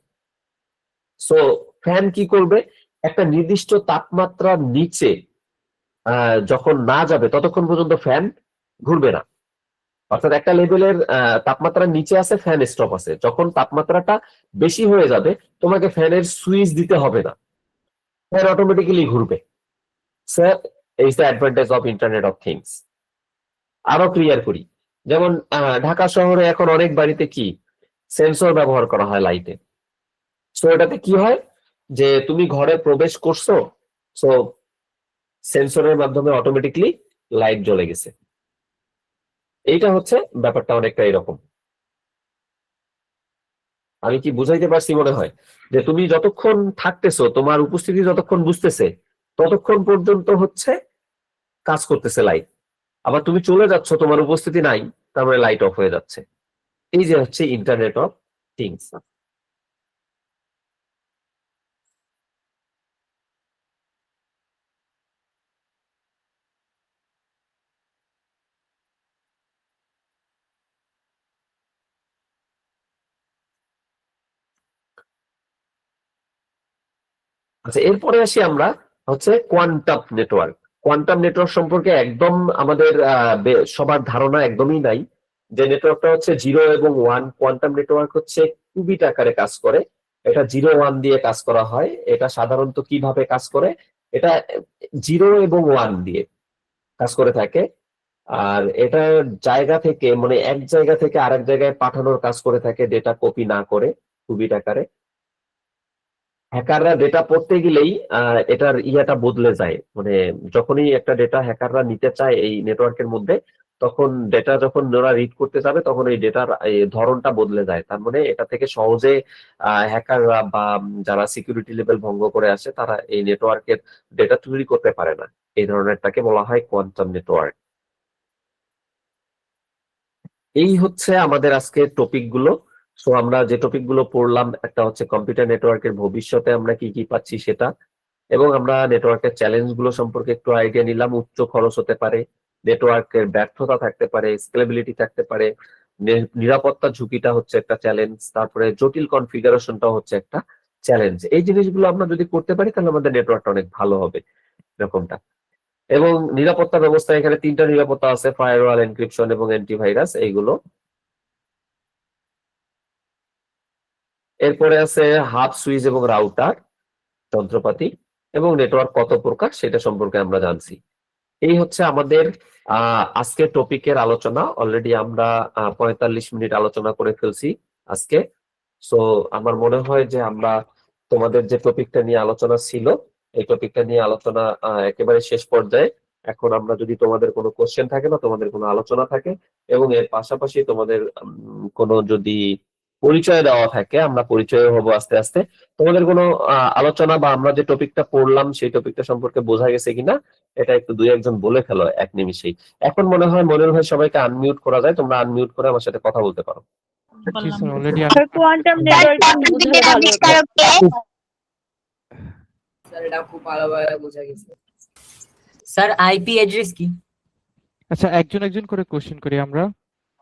সো ফ্যান কি করবে, একটা নির্দিষ্ট তাপমাত্রার নিচে যখন না যাবে ততক্ষণ পর্যন্ত ফ্যান ঘুরবে না। অর্থাৎ একটা লেভেলের তাপমাত্রার নিচে আছে, ফ্যান স্টপ আছে। যখন তাপমাত্রাটা বেশি হয়ে যাবে তোমাকে ফ্যানের সুইচ দিতে হবে না, ফ্যান অটোমেটিক্যালি ঘুরবে। স্যার, এই the advantage of internet of things. আরো ক্লিয়ার করি, যেমন ঢাকা শহরে এখন অনেক বাড়িতে কি সেন্সর ব্যবহার করা হয় লাইটে। সো এটাতে কি হয় যে তুমি ঘরে প্রবেশ করছো, সো সেন্সরের মাধ্যমে অটোমেটিকলি লাইট জ্বলে গেছে। এইটা হচ্ছে ব্যাপারটা অনেকটা এরকম। আমি কি বুঝাইতে পারছি মনে হয়? যে তুমি যতক্ষণ থাকতেছো, তোমার উপস্থিতি যতক্ষণ বুঝতেছে, ততক্ষণ পর্যন্ত হচ্ছে কাজ করতেছে লাইট। আবার তুমি চলে যাচ্ছ, তোমার উপস্থিতি নাই, তারপরে লাইট অফ হয়ে যাচ্ছে। এই যে হচ্ছে ইন্টারনেট অফ থিংস। আচ্ছা, এরপরে আসি আমরা হচ্ছে কোয়ান্টাম নেটওয়ার্ক। কোয়ান্টাম নেটওয়ার্ক সম্পর্কে একদম আমাদের সবার ধারণা একদমই নাই। যে নেটওয়ার্কটা হচ্ছে 0 এবং 1। কোয়ান্টাম নেটওয়ার্ক হচ্ছে কিউবিট আকারে কাজ করে। এটা 0 1 দিয়ে কাজ করা হয়। এটা সাধারণত কিভাবে কাজ করে, এটা 0 এবং 1 দিয়ে কাজ করে থাকে। আর এটা জায়গা থেকে, মানে এক জায়গা থেকে আরেক জায়গায় পাঠানোর কাজ করে থাকে, ডেটা কপি না করে কিউবিট আকারে। হ্যাকাররা ডেটা পড়তে গেলেই এটার ইয়াটা বদলে যায়, মানে যখনই একটা ডেটা হ্যাকাররা নিতে চায় এই নেটওয়ার্কের মধ্যে, তখন ডেটা যখন ওরা রিড করতে যাবে তখন এই ডেটার ধরনটা বদলে যায়। তার মানে এটা থেকে সহজে হ্যাকাররা বা যারা সিকিউরিটি লেভেল ভঙ্গ করে আসে তারা এই নেটওয়ার্কের ডেটা চুরি করতে পারে না। এই ধরনেরটাকে বলা হয় কোয়ান্টাম নেটওয়ার্ক। এই হচ্ছে আমাদের আজকে টপিক গুলো। সো আমরা যে টপিক গুলো পড়লাম, একটা হচ্ছে কম্পিউটার নেটওয়ার্কের ভবিষ্যতে আমরা কি কি পাচ্ছি সেটা, এবং আমরা নেটওয়ার্কের চ্যালেঞ্জ গুলো সম্পর্কে একটু আইডিয়া নিলাম। উচ্চ খরচ হতে পারে, নেটওয়ার্কের ব্যর্থতা থাকতে পারে, স্কেলেবিলিটি থাকতে পারে, নিরাপত্তা ঝুঁকিটা হচ্ছে একটা চ্যালেঞ্জ, তারপরে জটিল কনফিগারেশনটাও হচ্ছে একটা চ্যালেঞ্জ। এই জিনিসগুলো আমরা যদি করতে পারি তাহলে আমাদের নেটওয়ার্কটা অনেক ভালো হবে, এরকমটা। এবং নিরাপত্তা ব্যবস্থা, এখানে 3টা নিরাপত্তা আছে: ফায়ারওয়াল, এনক্রিপশন এবং অ্যান্টিভাইরাস। এইগুলো এরপরে আছে হাব, সুইচ এবং রাউটার যন্ত্রপাতি, এবং নেটওয়ার্ক কত প্রকার সেটা সম্পর্কে আমরা জানছি। এই হচ্ছে আমাদের আজকের টপিকের আলোচনা। অলরেডি আমরা 45 মিনিট আলোচনা করে ফেলছি আজকে। সো আমার মনে হয় যে আমরা তোমাদের যে টপিকটা নিয়ে আলোচনা ছিল, এই টপিকটা নিয়ে আলোচনা একেবারে শেষ পর্যায়ে। এখন আমরা যদি তোমাদের কোনো কোশ্চেন থাকে বা তোমাদের কোনো আলোচনা থাকে, এবং এর পাশাপাশি তোমাদের কোনো যদি পরিচয় দেওয়া থাকে, আমরা পরিচয় হব আস্তে আস্তে। তোমাদের কোনো আলোচনা বা আমরা যে টপিকটা পড়লাম সেই টপিকটা সম্পর্কে বোঝা গেছে কিনা এটা একটু দুই একজন বলে ফেলো এক নিমিষেই। এখন মনে হয় মনির ভাই সবাইকে আনমিউট করা যায়, তোমরা আনমিউট করে আমার সাথে কথা বলতে পারো। জি sir, already sir quantum networking বোঝালে ভালো হতো। স্যার এটা খুব ভালোভাবে বোঝা গেছে। স্যার আইপি অ্যাড্রেস কি? আচ্ছা, একজন একজন করে কোশ্চেন করি আমরা।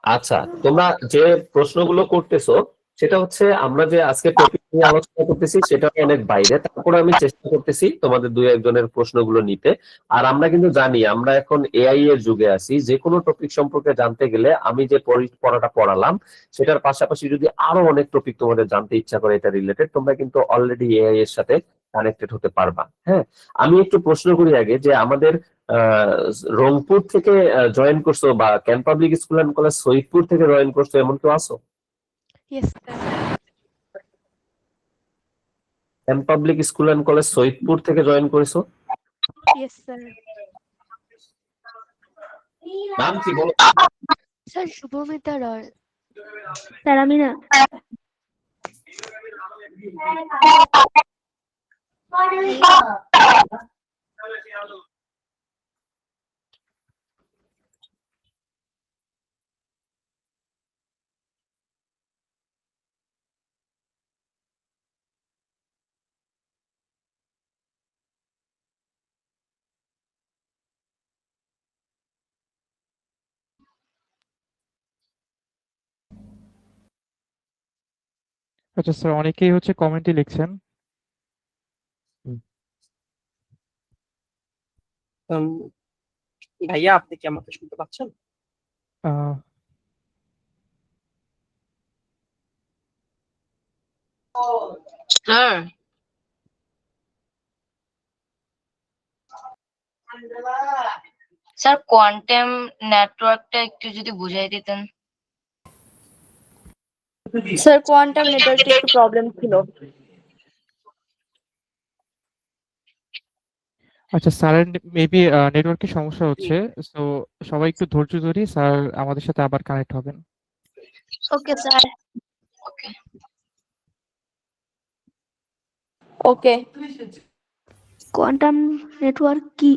আচ্ছা, তোমরা যে প্রশ্নগুলো করতেছো সেটা হচ্ছে আমরা যে আজকে টপিক নিয়ে আলোচনা করতেছি সেটা অনেক বাইরে, তারপরে আমি চেষ্টা করতেছি তোমাদের দুই একজনের প্রশ্নগুলো নিতে। আর আমরা কিন্তু জানি আমরা এখন এআই এর যুগে আছি, যে কোনো টপিক সম্পর্কে জানতে গেলে আমি যে পড়াটা পড়ালাম সেটার পাশাপাশি যদি আরো অনেক টপিক তোমাদের জানতে ইচ্ছা করে এটা রিলেটেড, তোমরা কিন্তু অলরেডি এআই এর সাথে কানেক্টেড হতে পারবা। হ্যাঁ, আমি একটু প্রশ্ন করি আগে, যে আমাদের আহ রংপুর থেকে জয়েন করছো বা can public school and college Saidpur থেকে জয়েন করছো, এমন কেউ আছো? Yes, sir. Can public school and college Saidpur থেকে জয়েন করেছো? Yes, sir. নাম কি বলো? Sir, Shubhamita Roy. স্যার আমি না আচ্ছা স্যার, অনেকেই হচ্ছে কমেন্টে লিখছেন। উম, ভাইয়া আপনি কি আমাকে শুনতে পাচ্ছেন? আহ, স্যার স্যার কোয়ান্টাম নেটওয়ার্কটা একটু যদি বুঝাই দিতেন। স্যার কোয়ান্টাম নেটওয়ার্কে একটু প্রবলেম ছিল। আচ্ছা স্যারের মেবি নেটওয়ার্কের সমস্যা হচ্ছে, তো সবাই একটু ধৈর্য ধরি, স্যার আমাদের সাথে আবার কানেক্ট হবেন। Okay sir. Okay. Okay, quantum network কি?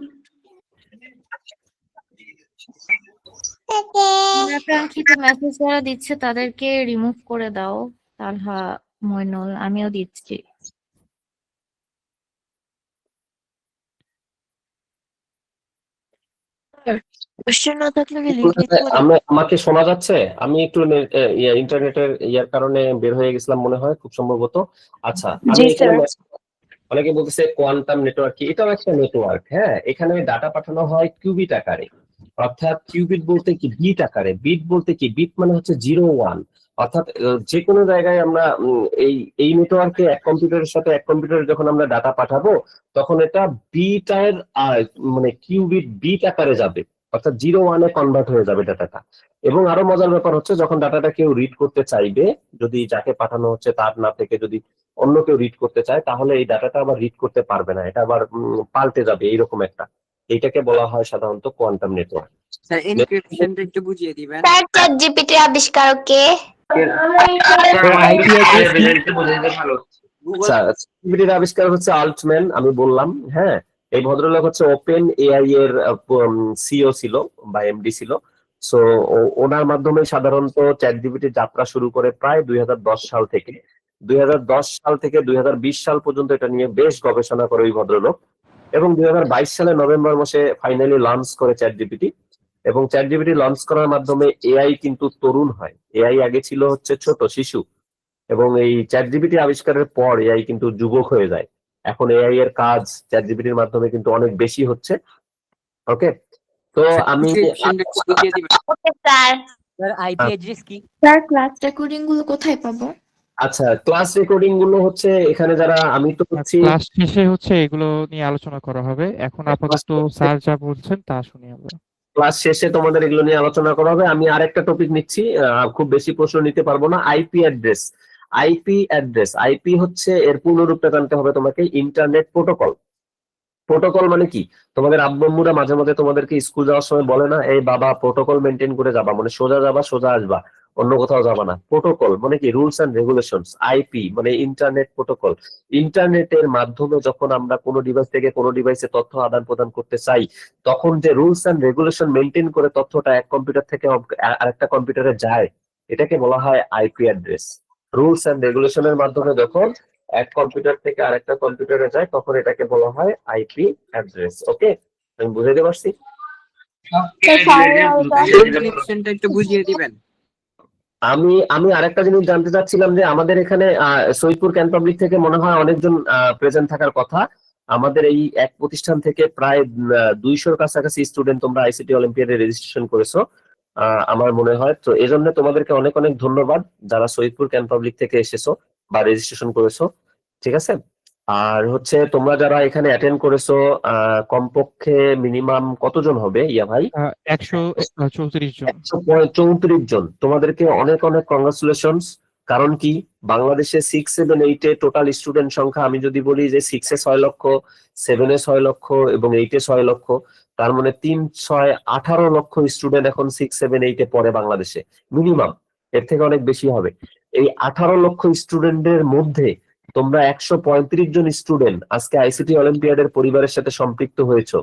অনাকাঙ্ক্ষিত মেসেজ যারা দিচ্ছে তাদেরকে রিমুভ করে দাও। তালহা, মইনুল, আমিও দিচ্ছি। কোশ্চেন না থাকলে কি লিংক দিতে পারি? আমাকে শোনা যাচ্ছে? আমি একটু ইন্টারনেটের ইয়ার কারণে বের হয়ে গেছিলাম মনে হয়, খুব সম্ভবত। আচ্ছা, আমি জি এখানে স্যার। অনেকে বলতেছে কোয়ান্টাম নেটওয়ার্ক কি, এটাও একটা নেটওয়ার্ক। হ্যাঁ, এখানে ডাটা পাঠানো হয় কিউবিট আকারে, অর্থাৎ কিউবিট বলতে কি বিট আকারে, বিট বলতে কি, বিট মানে হচ্ছে 0 1, অর্থাৎ যে কোনো জায়গায় আমরা এই নেটওয়ার্কে এক কম্পিউটারের সাথে এক কম্পিউটারে যখন আমরা ডাটা পাঠাবো, তখন এটা বিটের মানে কিউবিট বিট আকারে যাবে, অর্থাৎ 0 1 এ কনভার্ট হয়ে যাবে ডাটাটা। এবং আরো মজার ব্যাপার হচ্ছে, যখন ডাটাটা কেউ রিড করতে চাইবে, যদি যাকে পাঠানো হচ্ছে তার না থেকে যদি অন্য কেউ রিড করতে চায়, তাহলে এই ডাটাটা আবার রিড করতে পারবে না, এটা আবার পাল্টে যাবে, এইরকম একটা। এইটাকে বলা হয় সাধারণত কোয়ান্টাম নেটওয়ার্ক। স্যার এনক্রিপশনটা একটু বুঝিয়ে দিবেন। স্যার চ্যাট জিপিটি আবিষ্কারক কে? ChatGPT-র আবিষ্কার হচ্ছে আল্টম্যান, আমি বললাম। হ্যাঁ, এই ভদ্রলোক হচ্ছে ওপেন এআই এর সিও ছিল বা এমডি ছিল। সো ওনার মাধ্যমে সাধারণত চ্যাটজিপিটি যাত্রা শুরু করে প্রায় 2010 সাল থেকে। 2010 সাল থেকে 2020 সাল পর্যন্ত এটা নিয়ে বেশ গবেষণা করে ওই ভদ্রলোক, এবং 2022 সালে নভেম্বর মাসে ফাইনালি লঞ্চ করে চ্যাটজিপিটি। এবং চ্যাটজিপিটি লঞ্চ করার মাধ্যমে এআই কিন্তু তরুণ হয়। এআই আগে ছিল হচ্ছে ছোট শিশু, এবং এই চ্যাটজিপিটি আবিষ্কারের পর এআই কিন্তু যুবক হয়ে যায়। এখন এআই এর কাজ চ্যাটজিপিটির মাধ্যমে কিন্তু অনেক বেশি হচ্ছে। ওকে, তো আমি এনক্রিপশনটা একটু বুঝিয়ে দিবেন। Okay sir. Sir IP address কি? স্যার ক্লাস রেকর্ডিং গুলো কোথায় পাবো? আচ্ছা, ক্লাস রেকর্ডিং গুলো হচ্ছে এখানে যারা, আমি তো হচ্ছি ক্লাস শেষে হচ্ছে এগুলো নিয়ে আলোচনা করা হবে, এখন আপাতত স্যার যা বলছেন তা শুনি আমরা। ক্লাস শেষে তোমাদের এগুলো নিয়ে আলোচনা করা হবে। আমি আরেকটা টপিক নিচ্ছি, খুব বেশি প্রশ্ন নিতে পারবো না। IP address. আইপি হচ্ছে, এর পূর্ণরূপটা জানতে হবে তোমাকে, ইন্টারনেট প্রোটোকল। প্রোটোকল মানে কি? তোমাদের আব্বুরা মাঝে মাঝে তোমাদেরকে স্কুল যাওয়ার সময় বলে না, এই বাবা প্রোটোকল মেনটেন করে যাবা, মানে সোজা যাবা সোজা আসবা, অন্য কোথাও যাবা না। প্রোটোকল মানে কি? Rules and regulations. আইপি মানে ইন্টারনেট প্রোটোকল। ইন্টারনেটের মাধ্যমে যখন আমরা কোনো ডিভাইস থেকে কোনো ডিভাইসে তথ্য আদান প্রদান করতে চাই, তখন যে রুলস এন্ড রেগুলেশন মেনটেন করে তথ্যটা এক কম্পিউটার থেকে আরেকটা কম্পিউটারে যায়, এটাকে বলা হয় আইপি অ্যাড্রেস। রুলস এন্ড রেগুলেশনের মাধ্যমে যখন এক কম্পিউটার থেকে আরেকটা কম্পিউটারে যায়, তখন এটাকে বলা হয় আইপি অ্যাড্রেস। ওকে, আমি বুঝাইতে পারছি? এনক্রিপশনটা একটু বুঝিয়ে দিবেন। আমি আরেকটা জিনিস জানতে চাচ্ছিলাম, যে আমাদের এখানে সৈয়দপুর ক্যান পাবলিক থেকে মনে হয় অনেকজন প্রেজেন্ট থাকার কথা। আমাদের এই এক প্রতিষ্ঠান থেকে প্রায় 200-র কাছাকাছি স্টুডেন্ট তোমরা আইসিটি অলিম্পিয়াডে রেজিস্ট্রেশন করেছো, আমার মনে হয়। তো এই জন্য তোমাদেরকে অনেক অনেক ধন্যবাদ, যারা সৈয়দপুর ক্যান পাবলিক থেকে এসেছো বা রেজিস্ট্রেশন করেছো। ঠিক আছে, আর হচ্ছে তোমরা যারা এখানে অ্যাটেন্ড করেছো, কমপক্ষে মিনিমাম কতজন হবে ইয়া ভাই? 134 জন। 134 জন। তোমাদেরকে অনেক অনেক কংগ্রাচুলেশনস। কারণ কি, বাংলাদেশে 6, 7, 8 এ টোটাল স্টুডেন্ট সংখ্যা, আমি যদি বলি যে 6 এ 6 লক্ষ, 7 এ 6 লক্ষ এবং 8 এ 6 লক্ষ, তার মানে 3, 6, 18 লক্ষ স্টুডেন্ট এখন 6, 7, 8 এ পড়ে বাংলাদেশে মিনিমাম। এর থেকে অনেক বেশি হবে। এই 18 লক্ষ স্টুডেন্টের মধ্যে তোমরা 135 জন স্টুডেন্ট আজকে আইসিটি অলিম্পিয়াডের পরিবারের সাথে সম্পৃক্ত হয়েছো।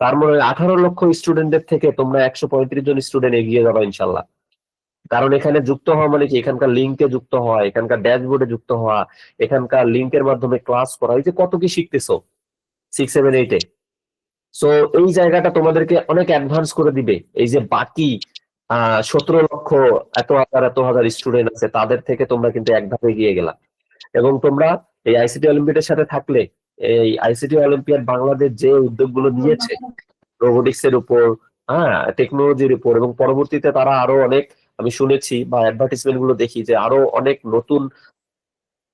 তার মানে 18 লক্ষ স্টুডেন্টের থেকে তোমরা 135 জন স্টুডেন্ট এগিয়ে যাবে ইনশাল্লাহ। কারণ এখানে যুক্ত হওয়া মানে কি, এখানকার লিঙ্কে যুক্ত হওয়া, এখানকার ড্যাশবোর্ডে যুক্ত হওয়া, এখানকার লিঙ্কের মাধ্যমে ক্লাস করা, এই যে কত কি শিখতেছো 6, 7, 8 এ। সো এই জায়গাটা তোমাদেরকে অনেক অ্যাডভান্স করে দিবে। এই যে বাকি 17 লক্ষ এত হাজার স্টুডেন্ট আছে, তাদের থেকে তোমরা কিন্তু এক ধাপে এগিয়ে গেলা। এবং তোমরা এই আইসিটি অলিম্পিয়াডের সাথে থাকলে এই আইসিটি অলিম্পিয়াড বাংলাদেশ যে উদ্যোগগুলো নিয়েছে রোবোটিক্স এর উপর, হ্যাঁ, টেকনোলজির উপর, এবং পরবর্তীতে তারা আরো অনেক, আমি শুনেছি বা অ্যাডভার্টিসমেন্ট গুলো দেখি যে আরো অনেক নতুন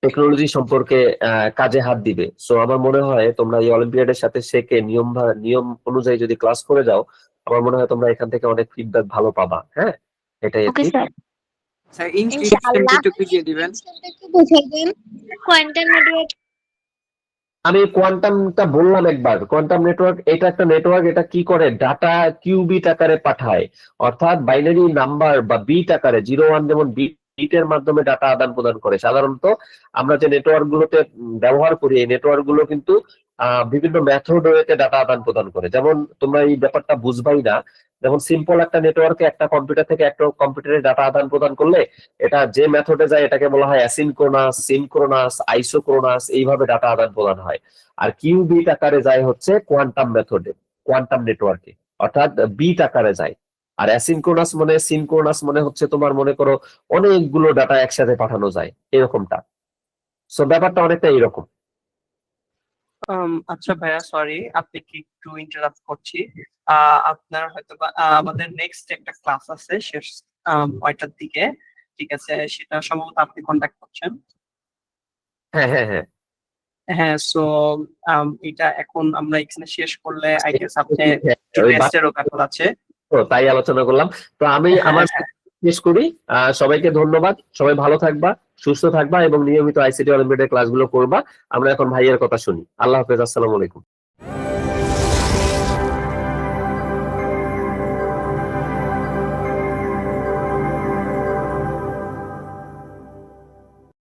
টেকনোলজি সম্পর্কে কাজে হাত দিবে। সো আমার মনে হয় তোমরা এই অলিম্পিয়াডের সাথে শেখে নিয়ম অনুযায়ী যদি ক্লাস করে যাও, আমার মনে হয় তোমরা এখান থেকে অনেক ফিডব্যাক ভালো পাবা। হ্যাঁ, এটাই আর ওকে কি। স্যার। স্যার ইনস্টিটিউট দিয়ে দিবেন। কোয়ান্টাম নেটওয়ার্ক আমি কোয়ান্টামটা বললাম একবার, কোয়ান্টাম নেটওয়ার্ক এটা একটা নেটওয়ার্ক, এটা কি করে, ডাটা কিউবিট আকারে পাঠায়, অর্থাৎ বাইনারি নাম্বার বা বিট আকারে 0-1 যেমন বিটের মাধ্যমে ডাটা আদান প্রদান করে। সাধারণত আমরা যে নেটওয়ার্ক গুলোতে ব্যবহার করি, এই নেটওয়ার্ক গুলো কিন্তু বিভিন্ন মেথড ওয়েতে ডাটা আদান প্রদান করে। যেমন তোমরা এই ব্যাপারটা বুঝবাই না, যেমন সিম্পল একটা নেটওয়ার্কে একটা কম্পিউটার থেকে একটা কম্পিউটারে ডাটা আদান প্রদান করলে এটা যে মেথডে যায় এটাকে বলা হয় অ্যাসিনক্রোনাস, সিনক্রোনাস, আইসোক্রোনাস, এইভাবে ডাটা আদান প্রদান হয়। আর কিউবিট আকারে যায় হচ্ছে কোয়ান্টাম মেথডে, কোয়ান্টাম নেটওয়ার্কে, অর্থাৎ বিট আকারে যায়। আর অ্যাসিনক্রোনাস মানে, সিনক্রোনাস মানে হচ্ছে তোমার মনে করো অনেকগুলো ডাটা একসাথে পাঠানো যায়, এরকমটা। সো ব্যাপারটা অনেকটা এইরকম। আচ্ছা ভাইয়া, সরি আপনি কি একটু ইন্টারাপ্ট করছি। আপনার হয়তো আমাদের নেক্সট একটা ক্লাস আছে শেষ 9টার দিকে, ঠিক আছে? সেটা সম্ভবত আপনি কন্ট্যাক্ট করছেন। হ্যাঁ হ্যাঁ হ্যাঁ, হ্যাঁ, সো এটা এখন আমরা এখানে শেষ করলে আই গেস আপনি ওই টেস্টেরও ব্যাপার আছে। তো তাই আলোচনা করলাম। তো আমি আমার শেষ করি। সবাইকে ধন্যবাদ, সবাই ভালো থাকবা, সুস্থ থাকবা এবং নিয়মিত আইসিটি অলিম্পিয়াডের ক্লাসগুলো করবা। আমরা এখন ভাইয়ের কথা শুনি। আল্লাহ হাফেজ, আসসালামু আলাইকুম।